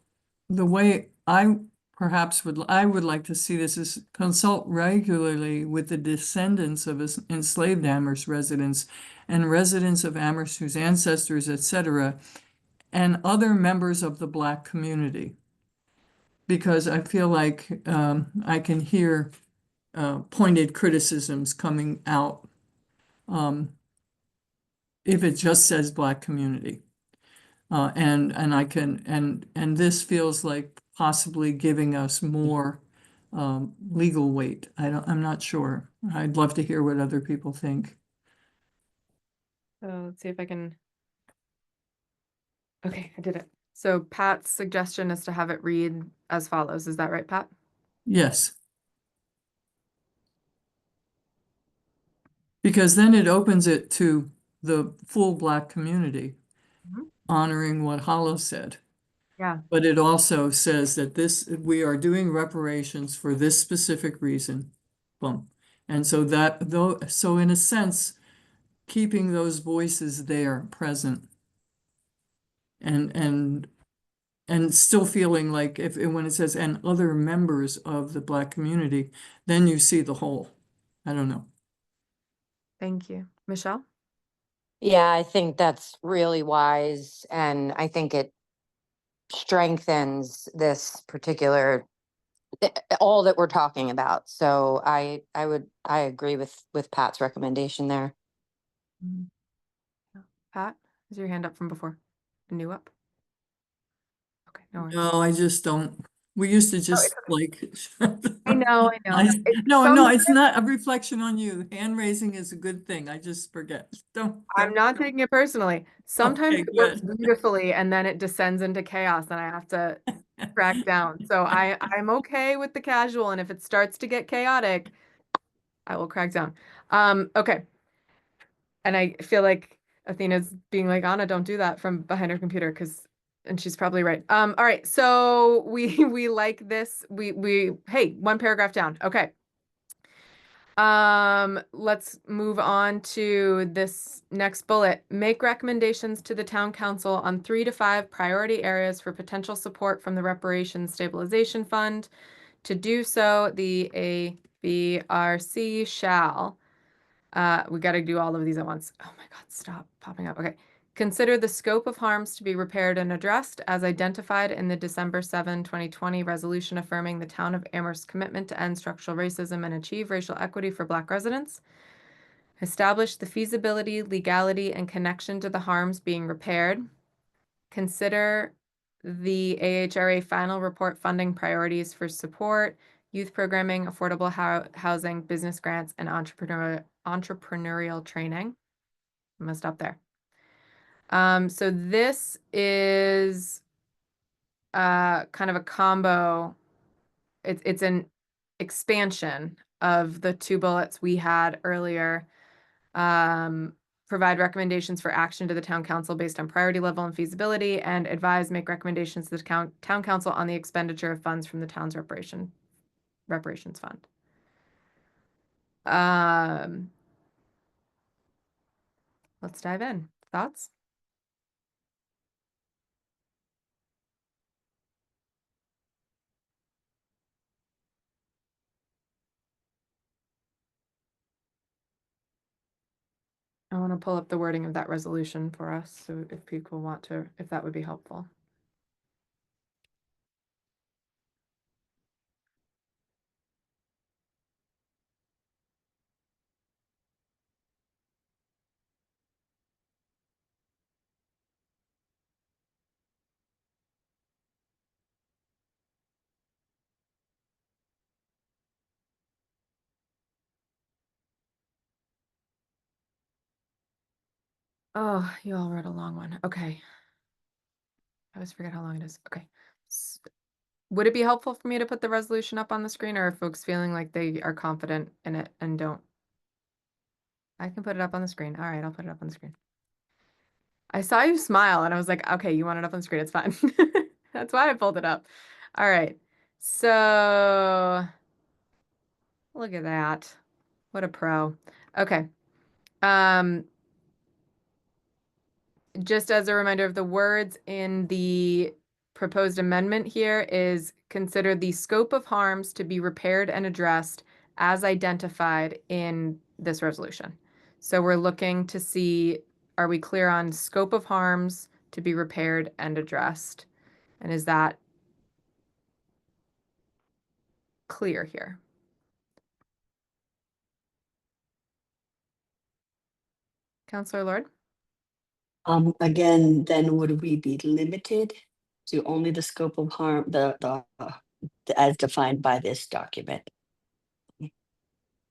S4: the way I would like to see this is consult regularly with the descendants of enslaved Amherst residents and residents of Amherst whose ancestors, etc., and other members of the Black community. Because I feel like I can hear pointed criticisms coming out if it just says Black community. And I can, and this feels like possibly giving us more legal weight. I'm not sure. I'd love to hear what other people think.
S2: So let's see if I can. Okay, I did it. So Pat's suggestion is to have it read as follows. Is that right, Pat?
S4: Yes. Because then it opens it to the full Black community, honoring what Hollow said.
S2: Yeah.
S4: But it also says that we are doing reparations for this specific reason. Boom. And so so in a sense, keeping those voices there present and still feeling like when it says and other members of the Black community, then you see the whole. I don't know.
S2: Thank you. Michelle?
S7: Yeah, I think that's really wise, and I think it strengthens this particular all that we're talking about. So I agree with Pat's recommendation there.
S2: Pat, is your hand up from before? New up? Okay, no worries.
S4: No, I just don't. We used to just like.
S2: I know.
S4: No, it's not a reflection on you. Hand raising is a good thing. I just forget.
S2: I'm not taking it personally. Sometimes
S4: Okay,
S2: it works
S4: good.
S2: beautifully and then it descends into chaos and I have to track down. So I'm okay with the casual, and if it starts to get chaotic, I will crack down. Okay. And I feel like Athena's being like, Anna, don't do that from behind her computer, and she's probably right. All right, so we like this. Hey, one paragraph down. Okay. Let's move on to this next bullet. Make recommendations to the town council on 3 to 5 priority areas for potential support from the Reparations Stabilization Fund. To do so, the ABRC shall, we got to do all of these at once. Oh my God, stop popping up. Okay. Consider the scope of harms to be repaired and addressed as identified in the December 7, 2020 resolution affirming the town of Amherst's commitment to end structural racism and achieve racial equity for Black residents. Establish the feasibility, legality, and connection to the harms being repaired. Consider the AHRA final report funding priorities for support, youth programming, affordable housing, business grants, and entrepreneurial training. I'm gonna stop there. So this is kind of a combo. It's an expansion of the 2 bullets we had earlier. provide recommendations for action to the town council based on priority level and feasibility, and advise, make recommendations to the town council on the expenditure of funds from the town's reparations fund. Let's dive in. Thoughts? I want to pull up the wording of that resolution for us, so if people want to, if that would be helpful. Oh, you all wrote a long one. Okay. I always forget how long it is. Okay. Would it be helpful for me to put the resolution up on the screen, or are folks feeling like they are confident in it and don't? I can put it up on the screen. All right, I'll put it up on the screen. I saw you smile and I was like, okay, you want it up on the screen. It's fine. That's why I pulled it up. All right. So look at that. What a pro. Okay. Just as a reminder of the words in the proposed amendment here is consider the scope of harms to be repaired and addressed as identified in this resolution. So we're looking to see, are we clear on scope of harms to be repaired and addressed? And is that clear here? Counselor Lord?
S3: Again, then would we be limited to only the scope of harm, as defined by this document?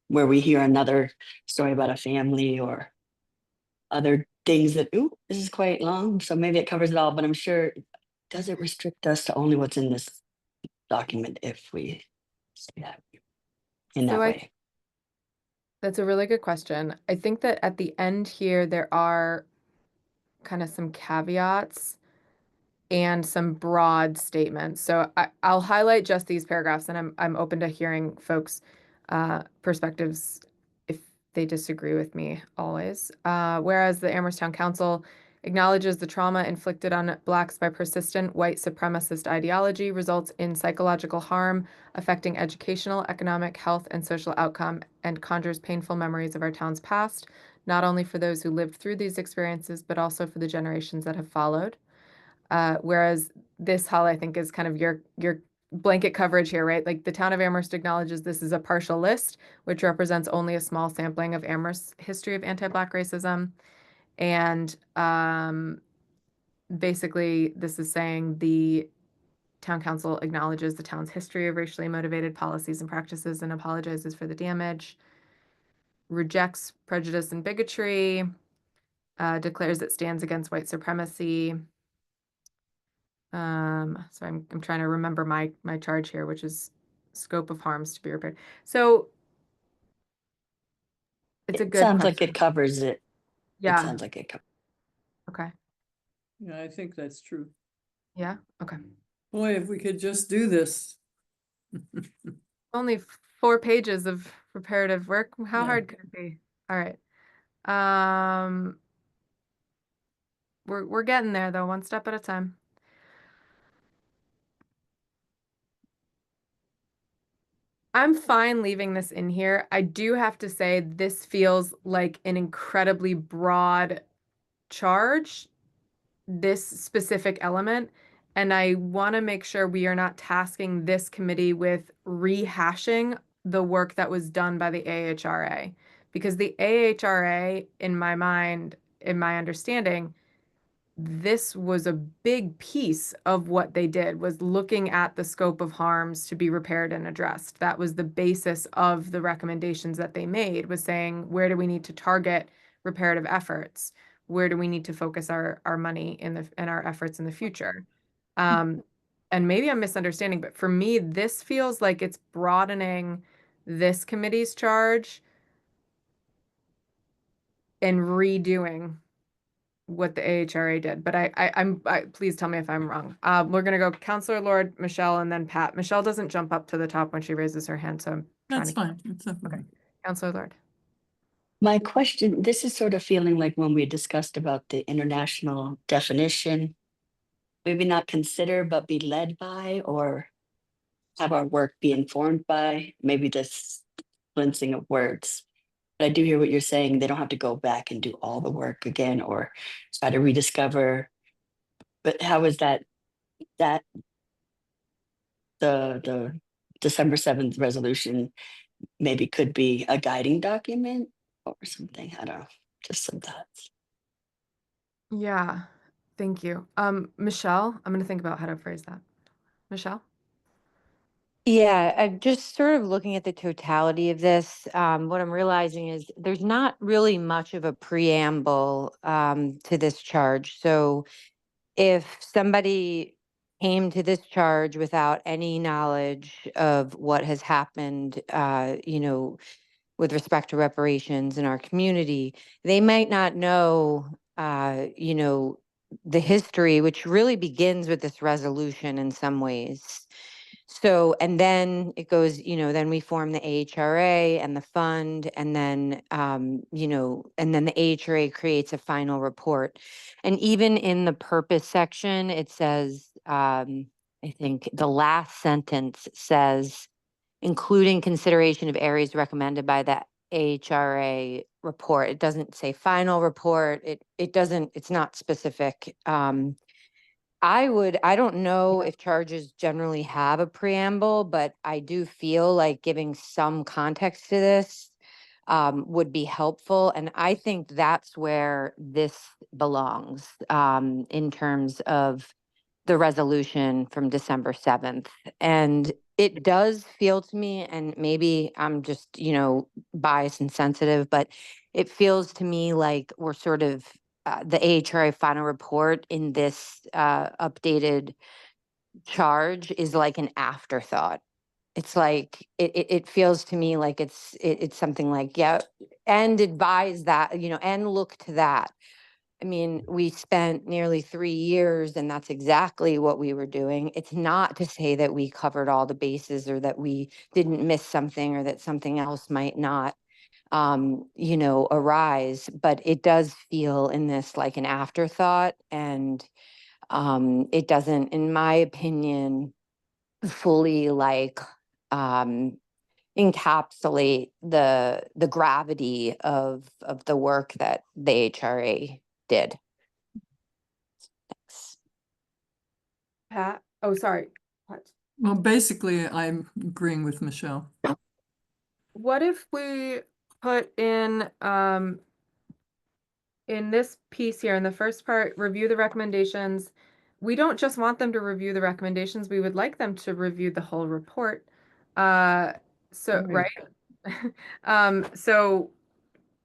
S3: Where we hear another story about a family or other things that, ooh, this is quite long, so maybe it covers it all, but I'm sure, does it restrict us to only what's in this document if we say that in that way?
S2: That's a really good question. I think that at the end here, there are kind of some caveats and some broad statements. So I'll highlight just these paragraphs, and I'm open to hearing folks' perspectives if they disagree with me always. Whereas the Amherst Town Council acknowledges the trauma inflicted on Blacks by persistent white supremacist ideology results in psychological harm affecting educational, economic, health, and social outcome, and conjures painful memories of our town's past, not only for those who lived through these experiences, but also for the generations that have followed. Whereas this, Hal, I think is kind of your blanket coverage here, right? Like the town of Amherst acknowledges this is a partial list, which represents only a small sampling of Amherst's history of anti-Black racism. And basically, this is saying the town council acknowledges the town's history of racially motivated policies and practices and apologizes for the damage, rejects prejudice and bigotry, declares it stands against white supremacy. So I'm trying to remember my charge here, which is scope of harms to be repaired. So it's a
S3: It
S2: good
S3: sounds like
S2: question.
S3: it covers it. It
S2: Yeah.
S3: sounds like it covers.
S2: Okay.
S4: Yeah, I think that's true.
S2: Yeah. Okay.
S4: Boy, if we could just do this.
S2: Only 4 pages of reparative work. How
S4: Yeah.
S2: hard could it be? All right. We're getting there though, one step at a time. I'm fine leaving this in here. I do have to say this feels like an incredibly broad charge, this specific element. And I want to make sure we are not tasking this committee with rehashing the work that was done by the AHRA. Because the AHRA, in my mind, in my understanding, this was a big piece of what they did, was looking at the scope of harms to be repaired and addressed. That was the basis of the recommendations that they made, was saying, where do we need to target reparative efforts? Where do we need to focus our money in our efforts in the future? And maybe I'm misunderstanding, but for me, this feels like it's broadening this committee's charge and redoing what the AHRA did, but please tell me if I'm wrong. We're gonna go Counselor Lord, Michelle, and then Pat. Michelle doesn't jump up to the top when she raises her hand, so I'm trying
S4: That's
S2: to.
S4: fine. It's okay.
S2: Okay. Counselor Lord.
S3: My question, this is sort of feeling like when we discussed about the international definition, maybe not consider, but be led by, or have our work be informed by, maybe this cleansing of words. But I do hear what you're saying. They don't have to go back and do all the work again or try to rediscover. But how is that the December 7th resolution maybe could be a guiding document or something? I don't know. Just some thoughts.
S2: Yeah, thank you. Michelle, I'm gonna think about how to phrase that. Michelle?
S7: Yeah, I'm just sort of looking at the totality of this. What I'm realizing is there's not really much of a preamble to this charge. So if somebody came to this charge without any knowledge of what has happened, with respect to reparations in our community, they might not know, the history, which really begins with this resolution in some ways. So, and then it goes, then we form the AHRA and the fund, and then, and then the AHRA creates a final report. And even in the purpose section, it says, I think the last sentence says, including consideration of areas recommended by the AHRA report. It doesn't say final report. It's not specific. I don't know if charges generally have a preamble, but I do feel like giving some context to this would be helpful. And I think that's where this belongs in terms of the resolution from December 7th. And it does feel to me, and maybe I'm just, biased and sensitive, but it feels to me like we're sort of the AHRA final report in this updated charge is like an afterthought. It's like it feels to me like it's something like, yeah, and advise that, and look to that. I mean, we spent nearly 3 years, and that's exactly what we were doing. It's not to say that we covered all the bases or that we didn't miss something or that something else might not, arise, but it does feel in this like an afterthought, and it doesn't, in my opinion, fully like encapsulate the gravity of the work that the HRA did. Thanks.
S2: Pat? Oh, sorry. Pat.
S4: Well, basically, I'm agreeing with Michelle.
S2: What if we put in this piece here, in the first part, review the recommendations. We don't just want them to review the recommendations, we would like them to review the whole report. Right? So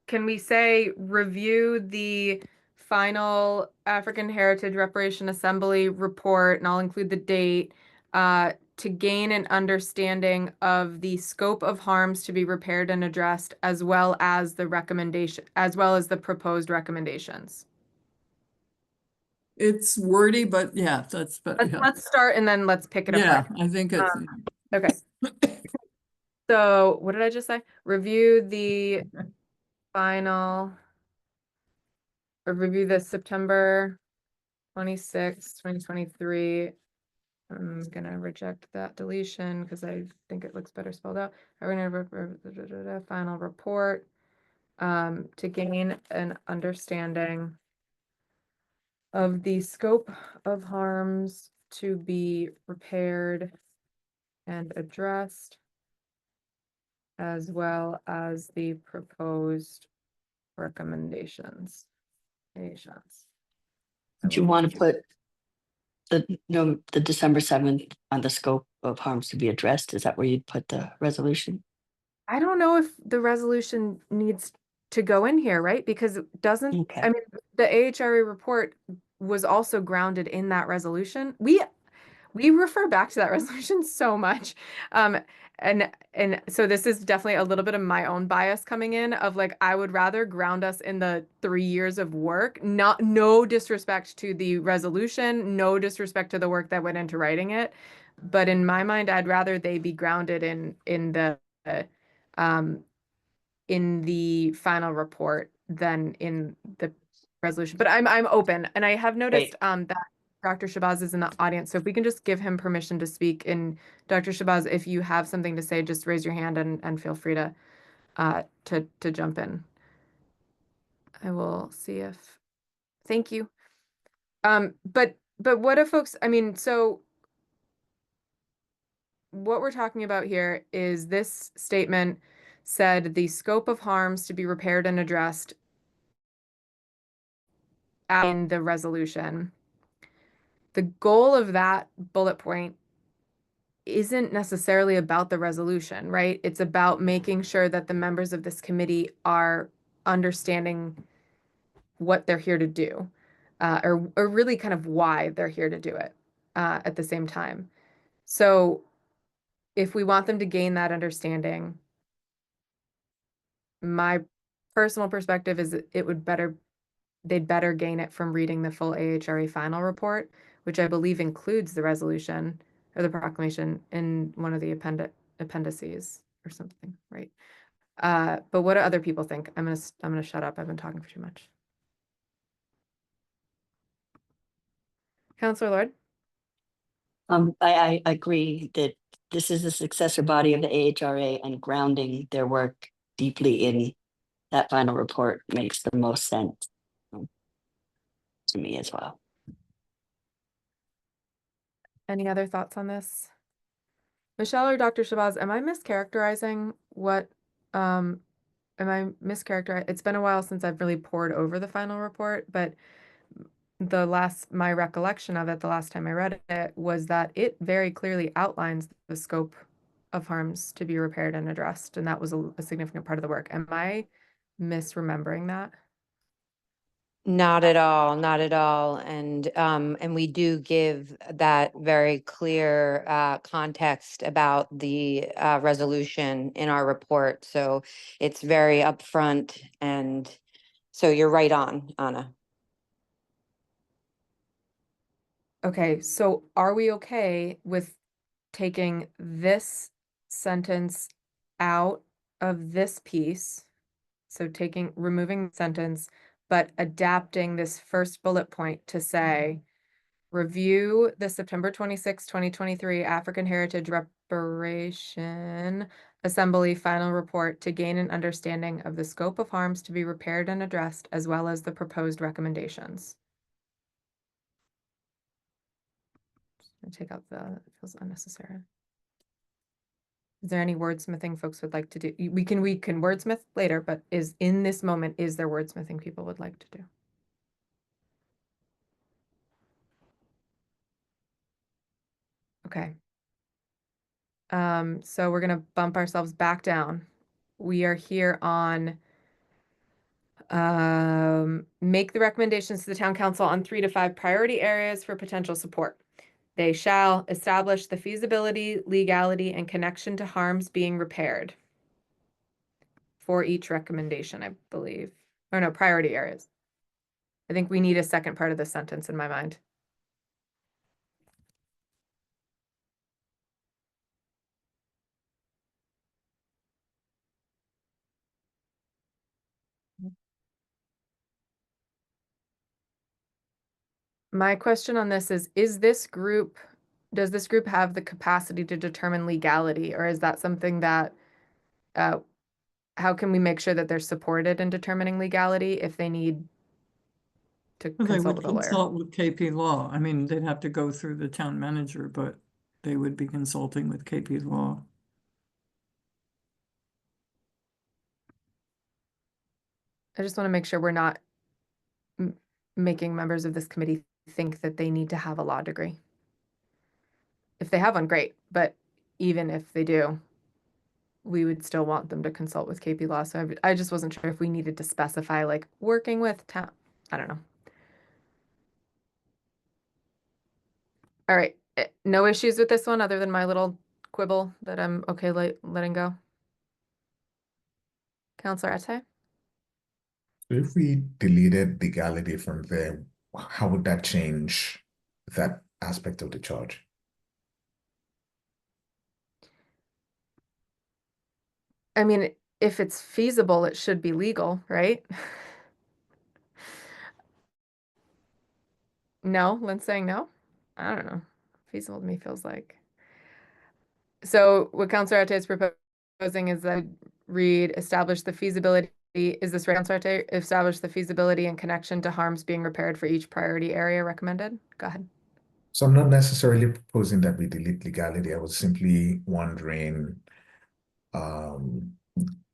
S2: can we say review the final African Heritage Reparation Assembly report, and I'll include the date, to gain an understanding of the scope of harms to be repaired and addressed, as well as the recommendation, as well as the proposed recommendations.
S4: It's wordy, but yeah,
S2: Let's start and then let's pick it
S4: yeah,
S2: apart.
S4: I think it's
S2: Okay. So what did I just say? Review the final, or review the September 26, 2023. I'm gonna reject that deletion because I think it looks better spelled out. We're gonna final report to gain an understanding of the scope of harms to be repaired and addressed, as well as the proposed recommendations.
S3: Do you want to put the December 7th on the scope of harms to be addressed? Is that where you'd put the resolution?
S2: I don't know if the resolution needs to go in here, right? Because it doesn't,
S3: Okay.
S2: I mean, the AHRA report was also grounded in that resolution. We refer back to that resolution so much. and so this is definitely a little bit of my own bias coming in of like, I would rather ground us in the 3 years of work, no disrespect to the resolution, no disrespect to the work that went into writing it. But in my mind, I'd rather they be grounded um, in the final report than in the resolution. But I'm open, and I have noticed that Dr. Shabazz is in the audience. So if we can just give him permission to speak. And Dr. Shabazz, if you have something to say, just raise your hand and feel free to jump in. I will see if. Thank you. But what if folks? I mean, so what we're talking about here is this statement said the scope of harms to be repaired and addressed in the resolution. The goal of that bullet point isn't necessarily about the resolution, right? It's about making sure that the members of this committee are understanding what they're here to do, or really kind of why they're here to do it at the same time. So if we want them to gain that understanding, my personal perspective is they'd better gain it from reading the full AHRA final report, which I believe includes the resolution or the proclamation in one of the appendices or something, right? But what do other people think? I'm gonna shut up. I've been talking for too much. Councillor Lord?
S3: I agree that this is the successor body of the AHRA, and grounding their work deeply in that final report makes the most sense to me as well.
S2: Any other thoughts on this? Michelle or Dr. Shabazz, am I mischaracterizing what, am I mischaracterizing? It's been a while since I've really poured over the final report, but my recollection of it, the last time I read it, was that it very clearly outlines the scope of harms to be repaired and addressed, and that was a significant part of the work. Am I misremembering that?
S7: Not at all, not at all. And we do give that very clear context about the resolution in our report. So it's very upfront, and so you're right on, Anna.
S2: Okay, so are we okay with taking this sentence out of this piece? So removing the sentence, but adapting this first bullet point to say, review the September 26, 2023 African Heritage Reparation Assembly final report to gain an understanding of the scope of harms to be repaired and addressed, as well as the proposed recommendations. Take out it feels unnecessary. Is there any wordsmithing folks would like to do? We can wordsmith later, but in this moment, is there wordsmithing people would like to do? Okay. So we're gonna bump ourselves back down. We are here on make the recommendations to the town council on 3 to 5 priority areas for potential support. They shall establish the feasibility, legality, and connection to harms being repaired for each recommendation, I believe. Or no, priority areas. I think we need a second part of the sentence in my mind. My question on this is does this group have the capacity to determine legality, or is that something that, how can we make sure that they're supported in determining legality if they need to
S4: Well, they
S2: consult
S4: would
S2: with a lawyer?
S4: consult with KP Law. I mean, they'd have to go through the town manager, but they would be consulting with KP Law.
S2: I just want to make sure we're not making members of this committee think that they need to have a law degree. If they have one, great, but even if they do, we would still want them to consult with KP Law. So I just wasn't sure if we needed to specify like working with town. I don't know. All right, no issues with this one other than my little quibble that I'm okay letting go? Counselor Ate?
S6: So if we deleted legality from there, how would that change that aspect of the charge?
S2: I mean, if it's feasible, it should be legal, right? No, Lynn's saying no? I don't know. Feasible to me feels like. So what Counselor Ate is proposing is that read, establish the feasibility, is this right, Counselor Ate? Establish the feasibility and connection to harms being repaired for each priority area recommended? Go ahead.
S6: So I'm not necessarily proposing that we delete legality. I was simply wondering,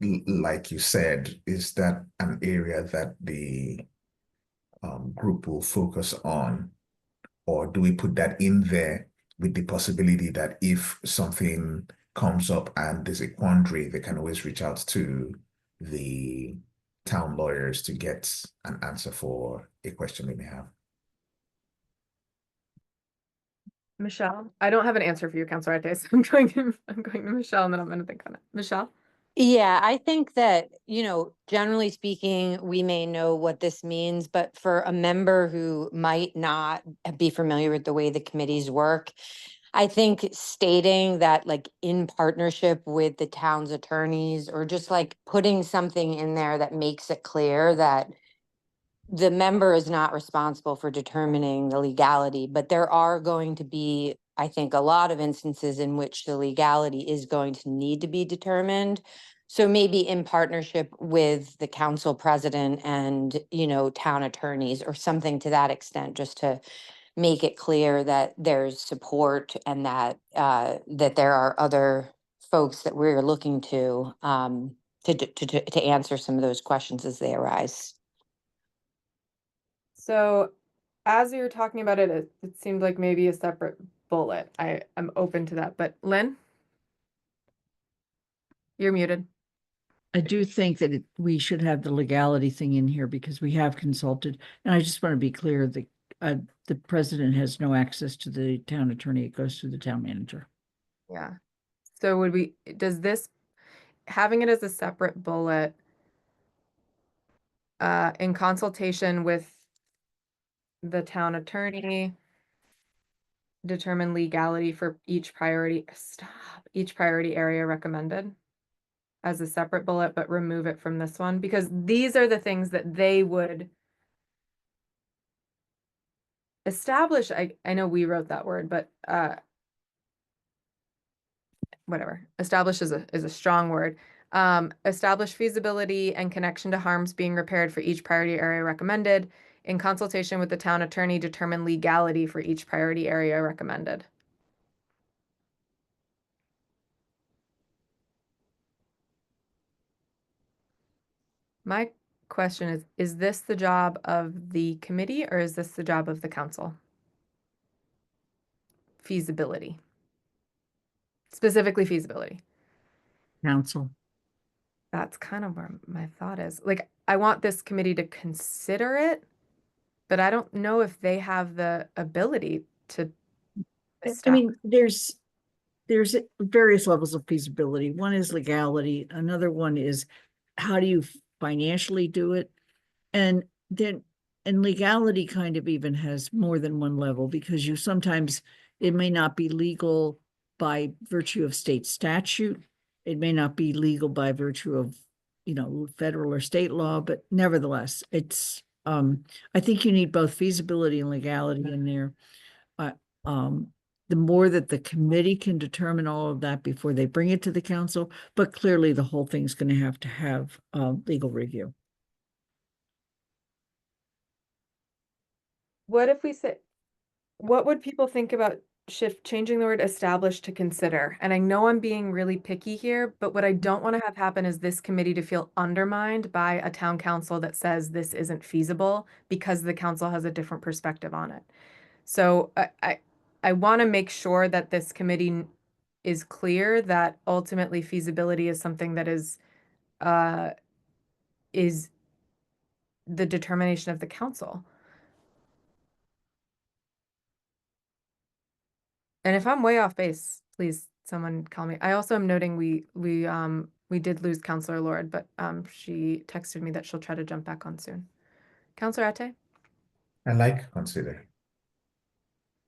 S6: like you said, is that an area that the group will focus on? Or do we put that in there with the possibility that if something comes up and there's a quandary, they can always reach out to the town lawyers to get an answer for a question they may have?
S2: Michelle? I don't have an answer for you, Counselor Ate, so I'm going to Michelle and then I'm going to think on it. Michelle?
S7: Yeah, I think that, generally speaking, we may know what this means, but for a member who might not be familiar with the way the committees work, I think stating that like in partnership with the town's attorneys, or just like putting something in there that makes it clear that the member is not responsible for determining the legality, but there are going to be, I think, a lot of instances in which the legality is going to need to be determined. So maybe in partnership with the council president and, town attorneys or something to that extent, just to make it clear that there's support and that that there are other folks that we're looking to to answer some of those questions as they arise.
S2: So as you were talking about it, it seemed like maybe a separate bullet. I'm open to that, but Lynn? You're muted.
S5: I do think that we should have the legality thing in here because we have consulted, and I just want to be clear that the president has no access to the town attorney. It goes through the town manager.
S2: Yeah. So does this, having it as a separate bullet, in consultation with the town attorney, determine legality for each priority area recommended as a separate bullet, but remove it from this one, because these are the things that they would establish. I know we wrote that word, but whatever. Establish is a strong word. Establish feasibility and connection to harms being repaired for each priority area recommended. In consultation with the town attorney, determine legality for each priority area recommended. My question is this the job of the committee or is this the job of the council? Feasibility. Specifically feasibility.
S5: Council.
S2: That's kind of where my thought is. Like, I want this committee to consider it, but I don't know if they have the ability to
S5: I mean, there's various levels of feasibility. One is legality. Another one is how do you financially do it? And then, and legality kind of even has more than one level because sometimes it may not be legal by virtue of state statute. It may not be legal by virtue of, federal or state law, but nevertheless, it's, I think you need both feasibility and legality in there. The more that the committee can determine all of that before they bring it to the council, but clearly the whole thing's going to have legal review.
S2: What if we say, what would people think about changing the word establish to consider? And I know I'm being really picky here, but what I don't want to have happen is this committee to feel undermined by a town council that says this isn't feasible because the council has a different perspective on it. So I want to make sure that this committee is clear that ultimately feasibility is something that is the determination of the council. And if I'm way off base, please someone call me. I also am noting we did lose Counselor Lord, but she texted me that she'll try to jump back on soon. Counselor Ate,
S6: I like consider.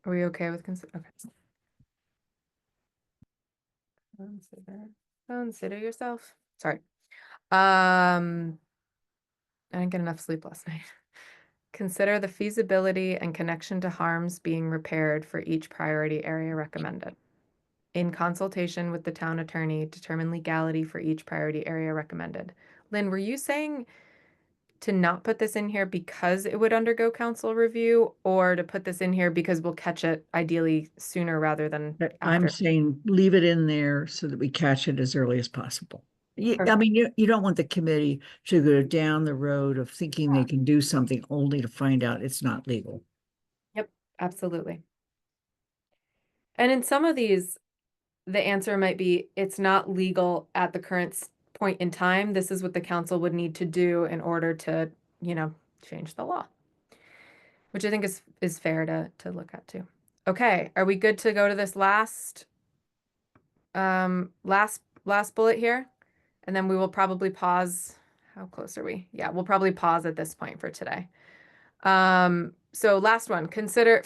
S2: are we okay with consider? Okay. Consider yourself. Sorry. I didn't get enough sleep last night. Consider the feasibility and connection to harms being repaired for each priority area recommended. In consultation with the town attorney, determine legality for each priority area recommended. Lynn, were you saying to not put this in here because it would undergo council review, or to put this in here because we'll catch it ideally sooner rather than
S5: But
S2: after?
S5: I'm saying leave it in there so that we catch it as early as possible. I
S2: Perfect.
S5: mean, you don't want the committee to go down the road of thinking they can do something only to find out it's not legal.
S2: Yep, absolutely. And in some of these, the answer might be it's not legal at the current point in time. This is what the council would need to do in order to, change the law, which I think is fair to look at too. Okay, are we good to go to this last bullet here? And then we will probably pause. How close are we? Yeah, we'll probably pause at this point for today. So last one, consider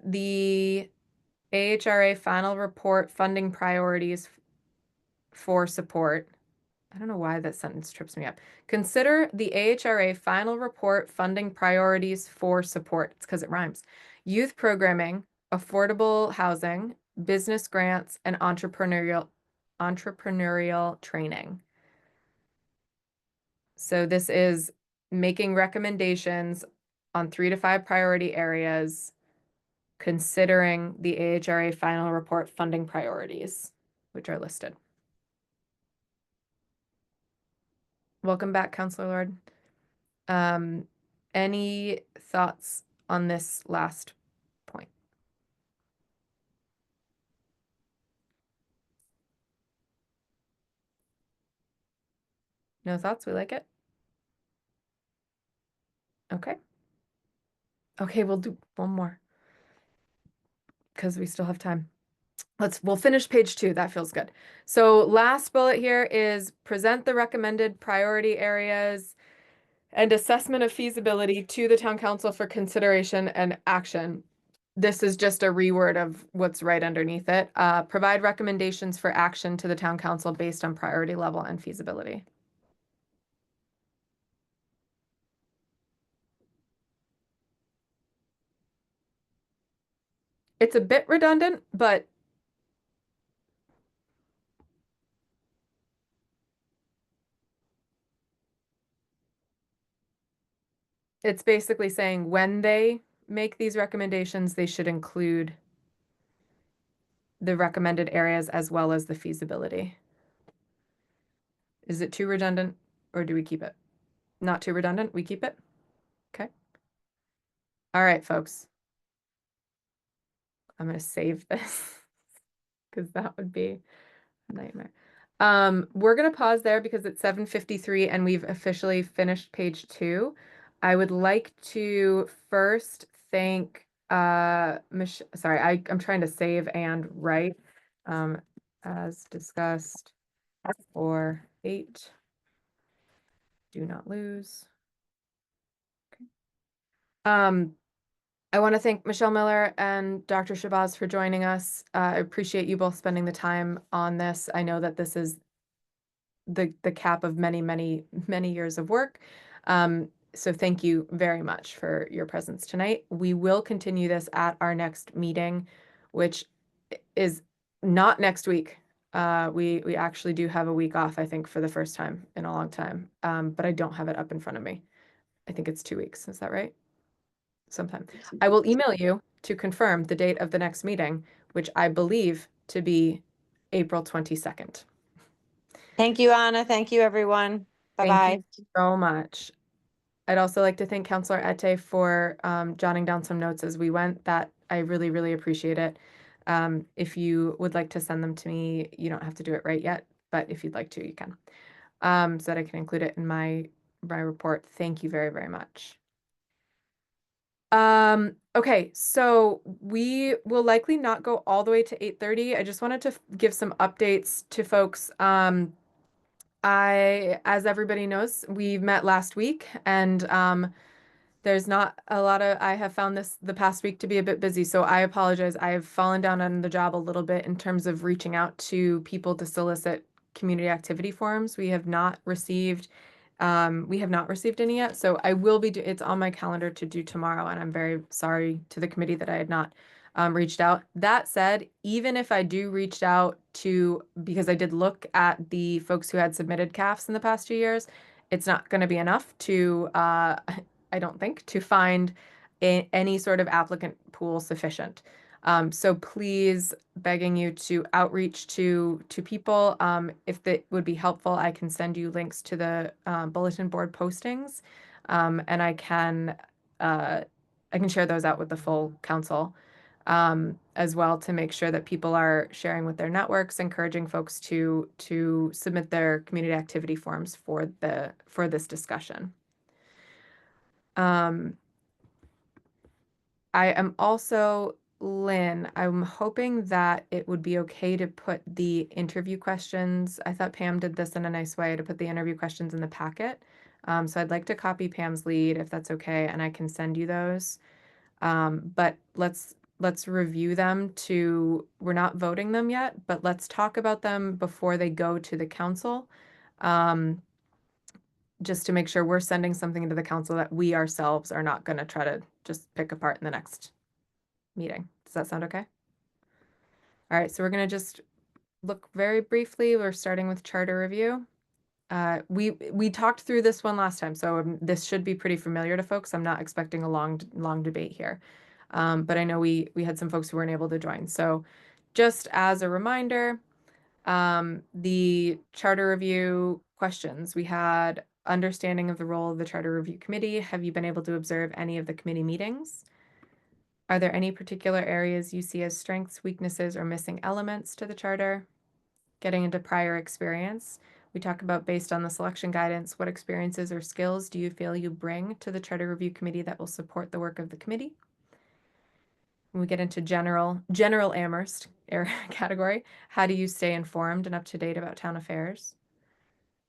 S2: the AHRA final report funding priorities for support. I don't know why that sentence trips me up. Consider the AHRA final report funding priorities for support. It's because it rhymes. Youth programming, affordable housing, business grants, and entrepreneurial training. So this is making recommendations on 3 to 5 priority areas, considering the AHRA final report funding priorities, which are listed. Welcome back, Counselor Lord. Any thoughts on this last point? No thoughts? We like it? Okay. Okay, we'll do one more because we still have time. We'll finish page 2. That feels good. So last bullet here is present the recommended priority areas and assessment of feasibility to the town council for consideration and action. This is just a reword of what's right underneath it. Provide recommendations for action to the town council based on priority level and feasibility. It's a bit redundant, but it's basically saying when they make these recommendations, they should include the recommended areas as well as the feasibility. Is it too redundant, or do we keep it? Not too redundant, we keep it? Okay. All right, folks. I'm going to save this because that would be a nightmare. We're going to pause there because it's 7:53 and we've officially finished page 2. I would like to first thank sorry, I'm trying to save and write as discussed for 8. Do not lose. Okay. I want to thank Michelle Miller and Dr. Shabazz for joining us. I appreciate you both spending the time on this. I know that this is the cap of many, many, many years of work. So thank you very much for your presence tonight. We will continue this at our next meeting, which is not next week. We actually do have a week off, I think, for the first time in a long time. But I don't have it up in front of me. I think it's 2 weeks. Is that right? Sometime. I will email you to confirm the date of the next meeting, which I believe to be April 22nd.
S7: Thank you, Anna. Thank you, everyone. Bye-bye.
S2: Thank you so much. I'd also like to thank Counselor Ete for jotting down some notes as we went. That I really, really appreciate it. If you would like to send them to me, you don't have to do it right yet, but if you'd like to, you can. So that I can include it in my report. Thank you very, very much. Okay, so we will likely not go all the way to 8:30. I just wanted to give some updates to folks. As everybody knows, we met last week, and there's not a lot of, I have found this the past week to be a bit busy, so I apologize. I've fallen down on the job a little bit in terms of reaching out to people to solicit community activity forums. We have not received any yet, so I will be, it's on my calendar to do tomorrow, and I'm very sorry to the committee that I had not reached out. That said, even if I do reach out to, because I did look at the folks who had submitted CAFs in the past 2 years, it's not going to be enough to, I don't think, to find any sort of applicant pool sufficient. So please, begging you to outreach to people. If that would be helpful, I can send you links to the bulletin board postings, and I can share those out with the full council as well, to make sure that people are sharing with their networks, encouraging folks to submit their community activity forms for this discussion. I am also, Lynn, I'm hoping that it would be okay to put the interview questions. I thought Pam did this in a nice way, to put the interview questions in the packet. So I'd like to copy Pam's lead if that's okay, and I can send you those. But let's review them we're not voting them yet, but let's talk about them before they go to the council. Just to make sure we're sending something to the council that we ourselves are not going to try to just pick apart in the next meeting. Does that sound okay? All right, so we're going to just look very briefly. We're starting with charter review. We talked through this one last time, so this should be pretty familiar to folks. I'm not expecting a long debate here, but I know we had some folks who weren't able to join. So just as a reminder, the charter review questions, we had understanding of the role of the charter review committee. Have you been able to observe any of the committee meetings? Are there any particular areas you see as strengths, weaknesses, or missing elements to the charter? Getting into prior experience. We talk about, based on the selection guidance, what experiences or skills do you feel you bring to the charter review committee that will support the work of the committee? When we get into general Amherst category, how do you stay informed and up to date about town affairs?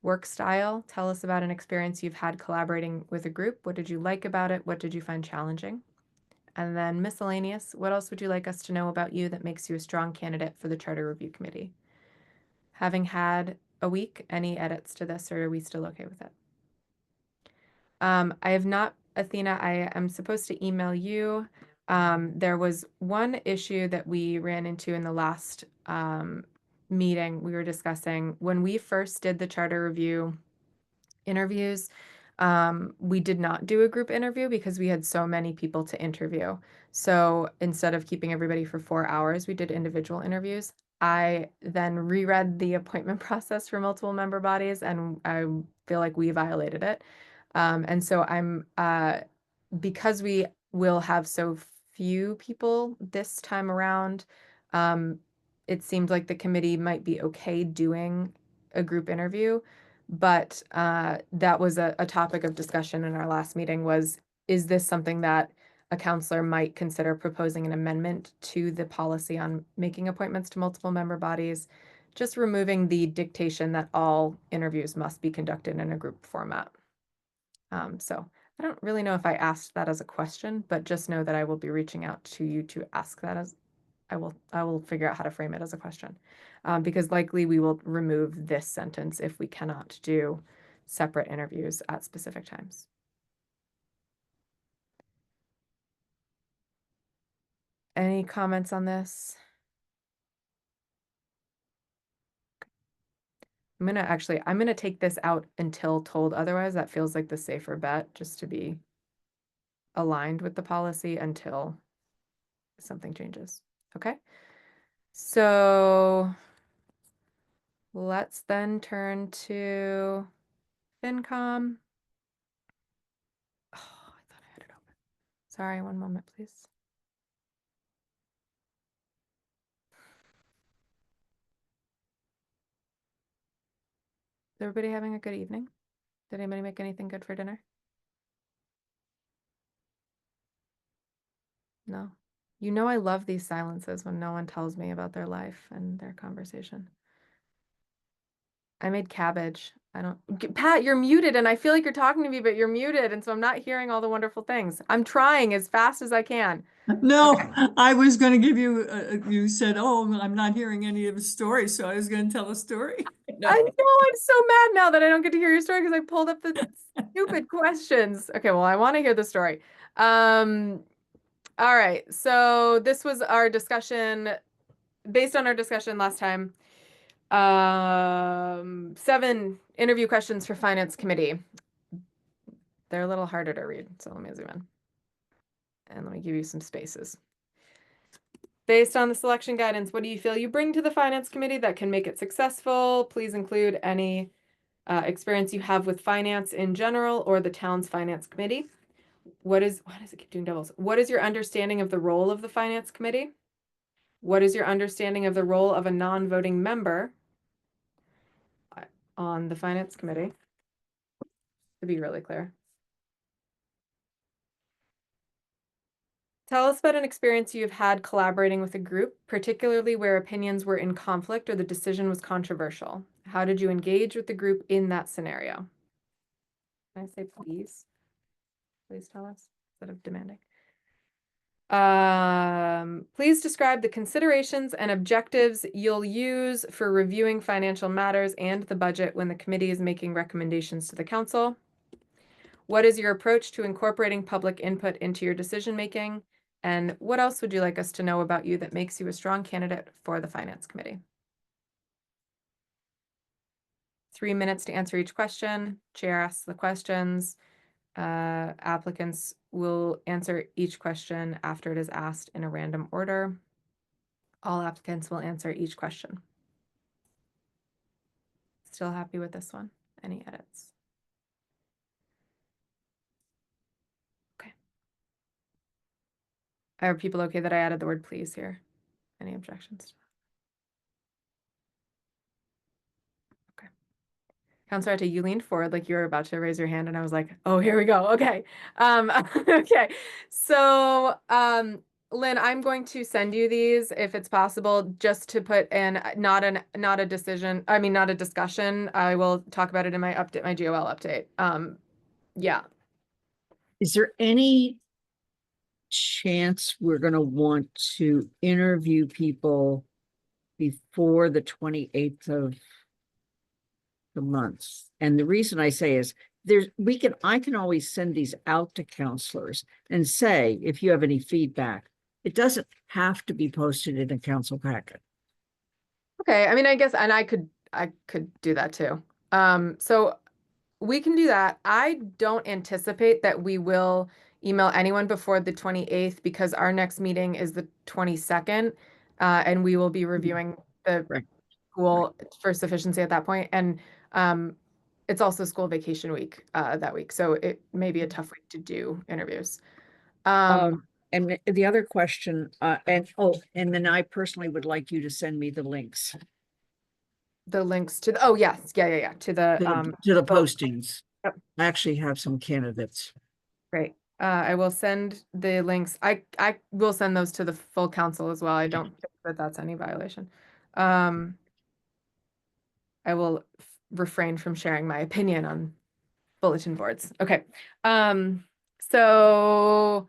S2: Work style, tell us about an experience you've had collaborating with a group. What did you like about it? What did you find challenging? And then miscellaneous, what else would you like us to know about you that makes you a strong candidate for the charter review committee? Having had a week, any edits to this, or are we still okay with it? I have not, Athena, I am supposed to email you. There was one issue that we ran into in the last meeting we were discussing. When we first did the charter review interviews, we did not do a group interview because we had so many people to interview. So instead of keeping everybody for 4 hours, we did individual interviews. I then reread the appointment process for multiple member bodies, and I feel like we violated it. And so because we will have so few people this time around, it seemed like the committee might be okay doing a group interview. But that was a topic of discussion in our last meeting, was, is this something that a counselor might consider proposing an amendment to the policy on making appointments to multiple member bodies, just removing the dictation that all interviews must be conducted in a group format. So I don't really know if I asked that as a question, but just know that I will be reaching out to you to ask that as, I will figure out how to frame it as a question, because likely we will remove this sentence if we cannot do separate interviews at specific times. Any comments on this? I'm gonna take this out until told otherwise. That feels like the safer bet, just to be aligned with the policy until something changes. Okay. So let's then turn to FinCom. Oh, I thought I had it open. Sorry, one moment, please. Is everybody having a good evening? Did anybody make anything good for dinner? No. You know, I love these silences when no one tells me about their life and their conversation. I made cabbage. I don't, Pat, you're muted and I feel like you're talking to me, but you're muted. And so I'm not hearing all the wonderful things. I'm trying as fast as I can.
S4: No,
S2: Okay.
S4: I was going to give you, you said, oh, I'm not hearing any of the story, so I was going to tell a story. No.
S2: I know, I'm so mad now that I don't get to hear your story because I pulled up the stupid questions. Okay, well, I want to hear the story. All right, so this was our discussion, based on our discussion last time. 7 interview questions for Finance Committee. They're a little harder to read, so let me zoom in. And let me give you some spaces. Based on the selection guidance, what do you feel you bring to the Finance Committee that can make it successful? Please include any experience you have with finance in general or the town's Finance Committee. Why does it keep doing doubles? What is your understanding of the role of the Finance Committee? What is your understanding of the role of a non-voting member on the Finance Committee? To be really clear. Tell us about an experience you have had collaborating with a group, particularly where opinions were in conflict or the decision was controversial. How did you engage with the group in that scenario? Can I say please? Please tell us instead of demanding. Please describe the considerations and objectives you'll use for reviewing financial matters and the budget when the committee is making recommendations to the council. What is your approach to incorporating public input into your decision-making? And what else would you like us to know about you that makes you a strong candidate for the Finance Committee? 3 minutes to answer each question. Chair asks the questions. Applicants will answer each question after it is asked in a random order. All applicants will answer each question. Still happy with this one? Any edits? Okay. Are people okay that I added the word please here? Any objections? Okay. Councilor Atta, you leaned forward like you were about to raise your hand, and I was like, oh, here we go. Okay. Okay. So, Lynn, I'm going to send you these if it's possible, just to put in not a decision. I mean, not a discussion. I will talk about it in my update, my GOL update. Yeah.
S5: Is there any chance we're going to want to interview people before the 28th of the month? And the reason I say is I can always send these out to counselors and say, if you have any feedback, it doesn't have to be posted in a council packet.
S2: Okay. I mean, I guess, and I could do that too. So we can do that. I don't anticipate that we will email anyone before the 28th because our next meeting is the 22nd, and we will be reviewing the
S5: Right.
S2: school for sufficiency at that point. And it's also school vacation week that week, so it may be a tough week to do interviews.
S5: And the other question, and then I personally would like you to send me the links
S2: The links to the, oh yes, yeah, to the
S5: to the postings.
S2: Yep.
S5: I actually have some candidates.
S2: Great. I will send the links. I will send those to the full council as well. I don't think that that's any violation. I will refrain from sharing my opinion on bulletin boards. Okay. So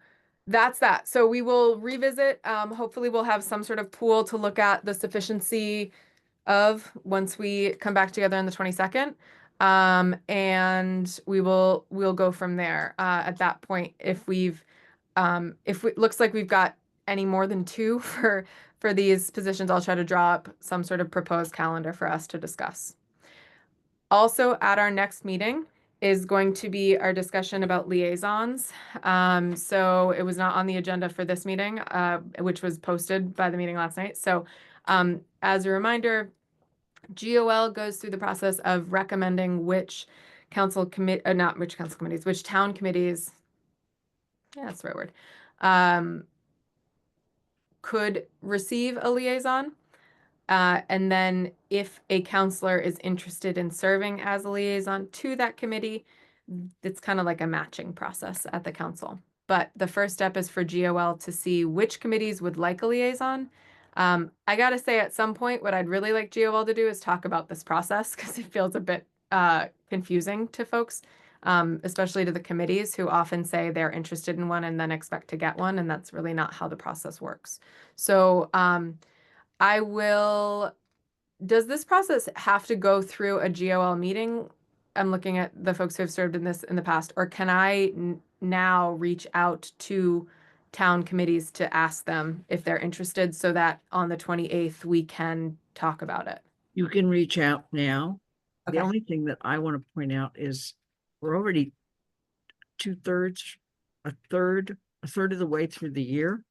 S2: that's that. So we will revisit. Hopefully we'll have some sort of pool to look at the sufficiency of once we come back together on the 22nd. And we'll go from there. At that point, if it looks like we've got any more than 2 for these positions, I'll try to draw up some sort of proposed calendar for us to discuss. Also, at our next meeting is going to be our discussion about liaisons. So it was not on the agenda for this meeting, which was posted by the meeting last night. So as a reminder, GOL goes through the process of recommending which council commit, not which council committees, which town committees, yeah, that's the right word, could receive a liaison. And then if a counselor is interested in serving as a liaison to that committee, it's kind of like a matching process at the council. but the first step is for GOL to see which committees would like a liaison. I gotta say, at some point, what I'd really like GOL to do is talk about this process because it feels a bit confusing to folks, especially to the committees who often say they're interested in one and then expect to get one, and that's really not how the process works. So I will. Does this process have to go through a GOL meeting? I'm looking at the folks who have served in this in the past, or can I now reach out to town committees to ask them if they're interested so that on the 28th we can talk about it?
S5: You can reach out now. The
S2: Okay.
S5: only thing that I want to point out is we're already 2/3, a third of the way through the year.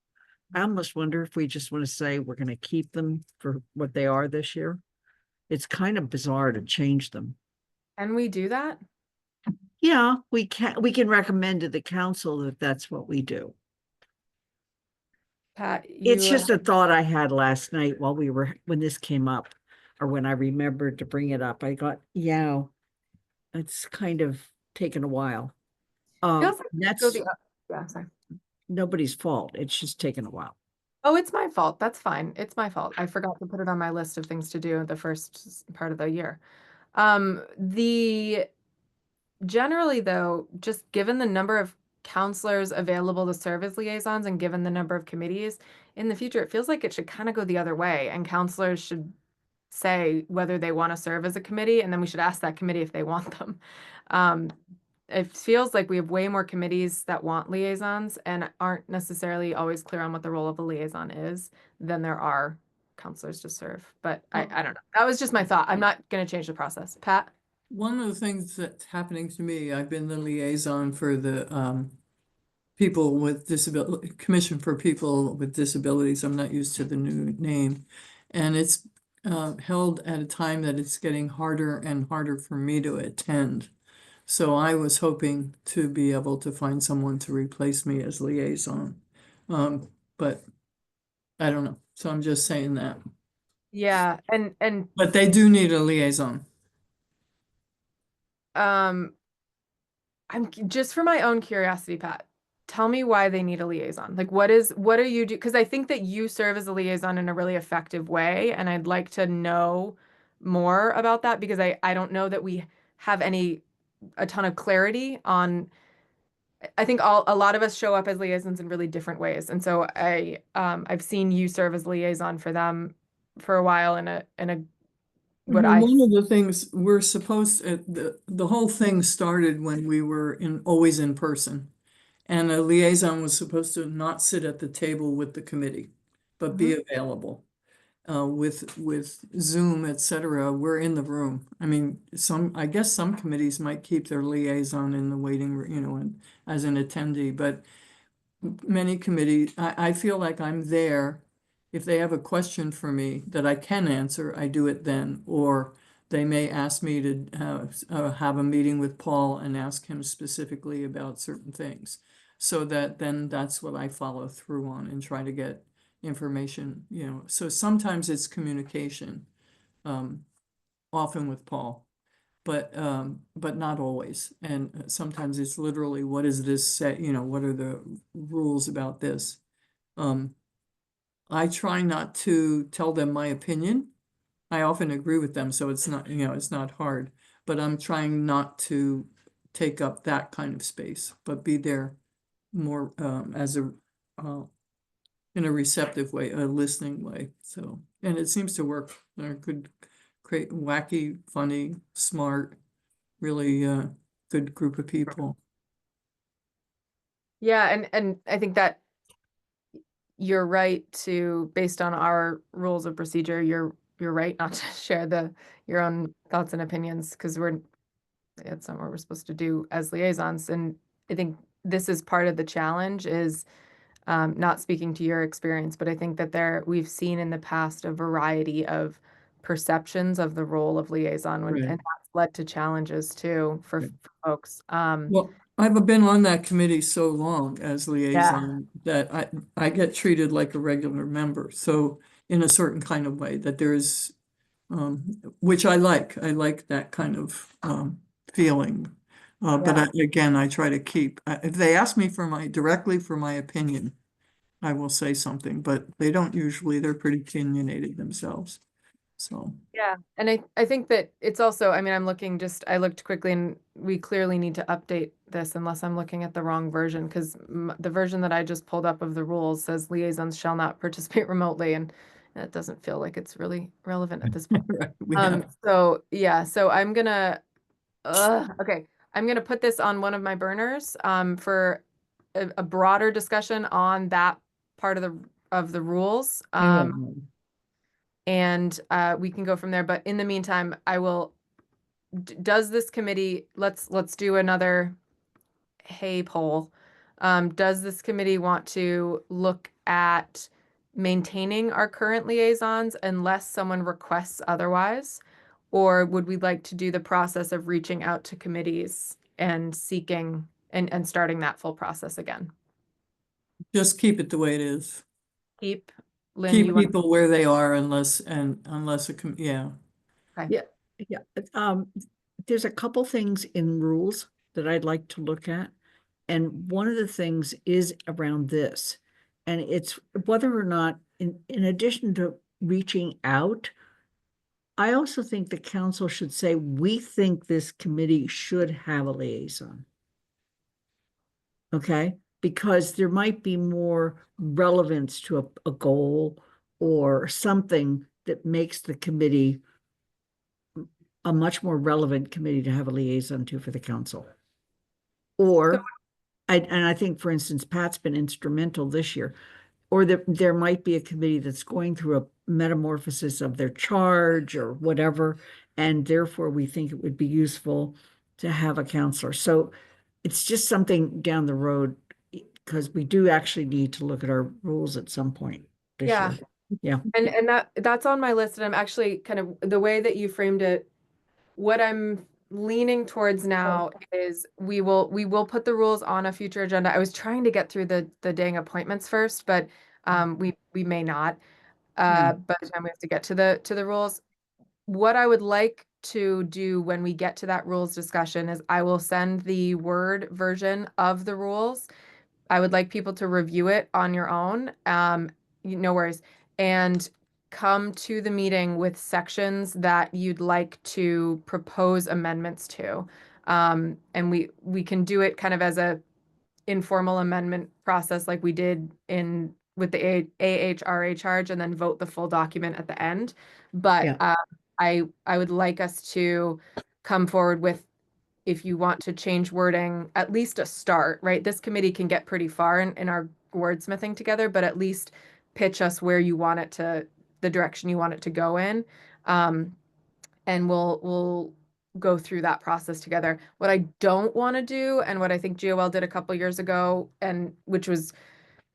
S5: I almost wonder if we just want to say we're going to keep them for what they are this year. It's kind of bizarre to change them.
S2: Can we do that?
S5: Yeah, we can recommend to the council that that's what we do.
S2: Pat,
S5: It's
S2: you,
S5: just a thought I had last night when this came up, or when I remembered to bring it up. I got, yeah, it's kind of taken a while.
S2: feels like
S5: That's
S2: go the yeah, sorry.
S5: nobody's fault. It's just taken a while.
S2: Oh, it's my fault. That's fine. It's my fault. I forgot to put it on my list of things to do the first part of the year. Generally though, just given the number of counselors available to serve as liaisons and given the number of committees in the future, it feels like it should kind of go the other way and counselors should say whether they want to serve as a committee, and then we should ask that committee if they want them. It feels like we have way more committees that want liaisons and aren't necessarily always clear on what the role of a liaison is than there are counselors to serve. But I don't know. That was just my thought. I'm not going to change the process. Pat?
S4: One of the things that's happening to me, I've been the liaison for the people with disability, Commission for People with Disabilities. I'm not used to the new name. And it's held at a time that it's getting harder and harder for me to attend. So I was hoping to be able to find someone to replace me as liaison. But I don't know. So I'm just saying that.
S2: Yeah, and
S4: But they do need a liaison.
S2: I'm just for my own curiosity, Pat, tell me why they need a liaison. Like what are you do? Because I think that you serve as a liaison in a really effective way, and I'd like to know more about that because I don't know that we have a ton of clarity on. I think a lot of us show up as liaisons in really different ways, and so I've seen you serve as liaison for them for a while in a what
S4: Well,
S2: I
S4: one of the things we're supposed the whole thing started when we were always in person. And a liaison was supposed to not sit at the table with the committee, but be available. With Zoom, et cetera, we're in the room. I mean, I guess some committees might keep their liaison in the waiting room, and as an attendee, but many committees, I feel like I'm there. If they have a question for me that I can answer, I do it then, or they may ask me to have a meeting with Paul and ask him specifically about certain things. So then that's what I follow through on and try to get information, So sometimes it's communication, often with Paul, but not always. And sometimes it's literally, what does this say? What are the rules about this? I try not to tell them my opinion. I often agree with them, so it's not, it's not hard, but I'm trying not to take up that kind of space, but be there more as in a receptive way, a listening way. So, and it seems to work. They're good, great, wacky, funny, smart, really good group of people.
S2: Yeah, and I think that you're right to, based on our rules of procedure, you're right not to share your own thoughts and opinions because it's not what we're supposed to do as liaisons. And I think this is part of the challenge is not speaking to your experience, but I think that we've seen in the past a variety of perceptions of the role of liaison
S4: Right.
S2: and that's led to challenges too for folks.
S4: Well, I've been on that committee so long as liaison that I get treated like a regular member. So in a certain kind of way that there's, which I like that kind of feeling. But again, I try to keep, if they ask me directly for my opinion, I will say something, but they don't usually, they're pretty opinionated themselves. So,
S2: Yeah, and I think that it's also, I mean, I looked quickly and we clearly need to update this unless I'm looking at the wrong version, because the version that I just pulled up of the rules says liaisons shall not participate remotely, and that doesn't feel like it's really relevant at this point.
S4: right, we have,
S2: So yeah, so okay, I'm gonna put this on one of my burners, for a broader discussion on that part of the rules. And we can go from there. But in the meantime, does this committee, let's do another hay poll. Does this committee want to look at maintaining our current liaisons unless someone requests otherwise? Or would we like to do the process of reaching out to committees and seeking and starting that full process again?
S4: just keep it the way it is.
S2: Lynn,
S4: Keep
S2: you want?
S4: people where they are unless yeah.
S5: Yeah, yeah. There's a couple things in rules that I'd like to look at. And one of the things is around this. And it's whether or not, in addition to reaching out, I also think the council should say, we think this committee should have a liaison. Okay, because there might be more relevance to a goal or something that makes the committee a much more relevant committee to have a liaison to for the council. Or, and I think, for instance, Pat's been instrumental this year, or there might be a committee that's going through a metamorphosis of their charge or whatever, and therefore we think it would be useful to have a counselor. So it's just something down the road, because we do actually need to look at our rules at some point this
S2: Yeah.
S5: year. Yeah.
S2: And that's on my list, and I'm actually kind of, the way that you framed it, what I'm leaning towards now is we will put the rules on a future agenda. I was trying to get through the dang appointments first, but we may not by the time we have to get to the rules. What I would like to do when we get to that rules discussion is I will send the Word version of the rules. I would like people to review it on your own. No worries. And come to the meeting with sections that you'd like to propose amendments to. And we can do it kind of as a informal amendment process like we did with the AHRA charge, and then vote the full document at the end. But I would like us to come forward with, if you want to change wording, at least a start, right? This committee can get pretty far in our wordsmithing together, but at least pitch us where you want it to, the direction you want it to go in. And we'll go through that process together. What I don't want to do, and what I think GOL did a couple years ago, and which was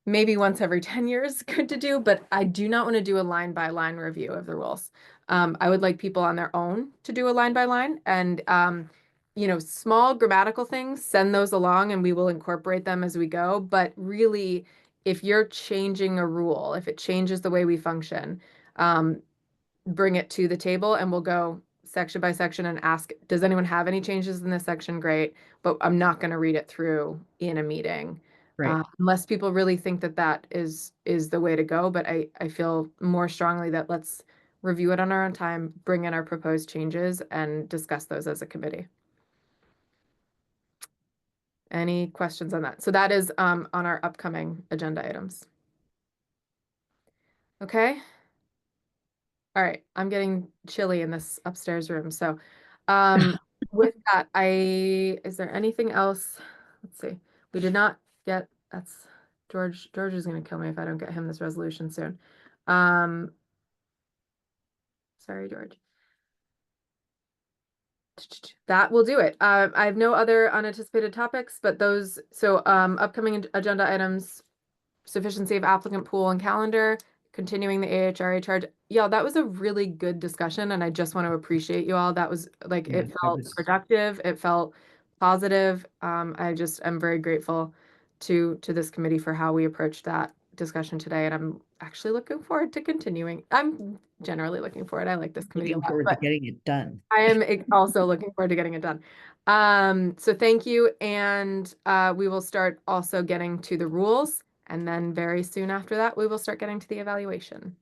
S2: maybe once every 10 years good to do, but I do not want to do a line by line review of the rules. I would like people on their own to do a line by line, and small grammatical things, send those along and we will incorporate them as we go. But really, if you're changing a rule, if it changes the way we function, bring it to the table and we'll go section by section and ask, does anyone have any changes in this section? Great, but I'm not going to read it through in a meeting.
S5: Right.
S2: Unless people really think that is the way to go. But I feel more strongly that let's review it on our own time, bring in our proposed changes, and discuss those as a committee. Any questions on that? So that is on our upcoming agenda items. Okay. All right. I'm getting chilly in this upstairs room. So with that, is there anything else? Let's see. We did not get, that's George. George is going to kill me if I don't get him this resolution soon. Sorry, George. That will do it. I have no other unanticipated topics, but those, so upcoming agenda items, sufficiency of applicant pool and calendar, continuing the AHRA charge. Yeah, that was a really good discussion, and I just want to appreciate you all. That was like,
S5: Yeah,
S2: it
S5: that
S2: felt
S5: was-
S2: productive. It felt positive. I'm very grateful to this committee for how we approached that. discussion today, and I'm actually looking forward to continuing. I'm generally looking forward. I like this committee a
S5: Looking
S2: lot,
S5: forward to
S2: but
S5: getting it done.
S2: I am also looking forward to getting it done. So thank you, and we will start also getting to the rules, and then very soon after that, we will start getting to the evaluation.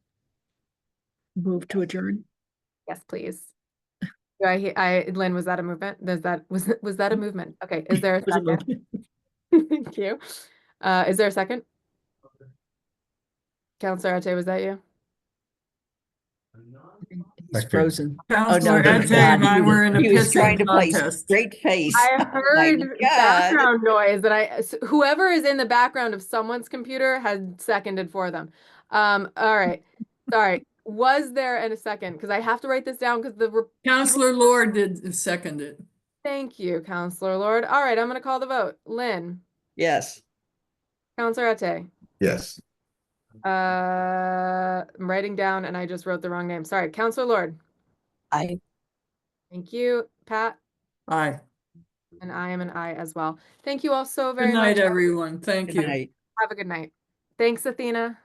S5: Move to adjourn.
S2: Yes, please. Lynn, was that a movement? Was that a movement? Okay, is there a
S5: Was a
S2: second? Thank you. Is there a second? Counselor Ate, was that you?
S5: He's
S6: Okay.
S5: frozen.
S4: Counselor
S5: no,
S4: Ate
S5: he's
S4: and
S5: not.
S4: I were in a
S5: He was trying
S4: pissing
S5: to play
S4: contest.
S5: straight face.
S2: I
S5: Oh my
S2: heard
S5: God.
S2: background noise, and whoever is in the background of someone's computer had seconded for them. All right. Sorry. Was there a second? Because I have to write this down because
S4: Counselor Lord did second it.
S2: Thank you, Counselor Lord. All right, I'm going to call the vote. Lynn,
S5: Yes.
S2: Counselor Ate.
S6: Yes.
S2: I'm writing down, and I just wrote the wrong name. Sorry, Counselor Lord.
S3: I
S2: Thank you, Pat.
S4: Aye.
S2: And I am an I as well. Thank you all so
S4: Good
S2: very
S4: night,
S2: much.
S4: everyone. Thank
S5: Good
S4: you.
S5: night.
S2: Have a good night. Thanks, Athena.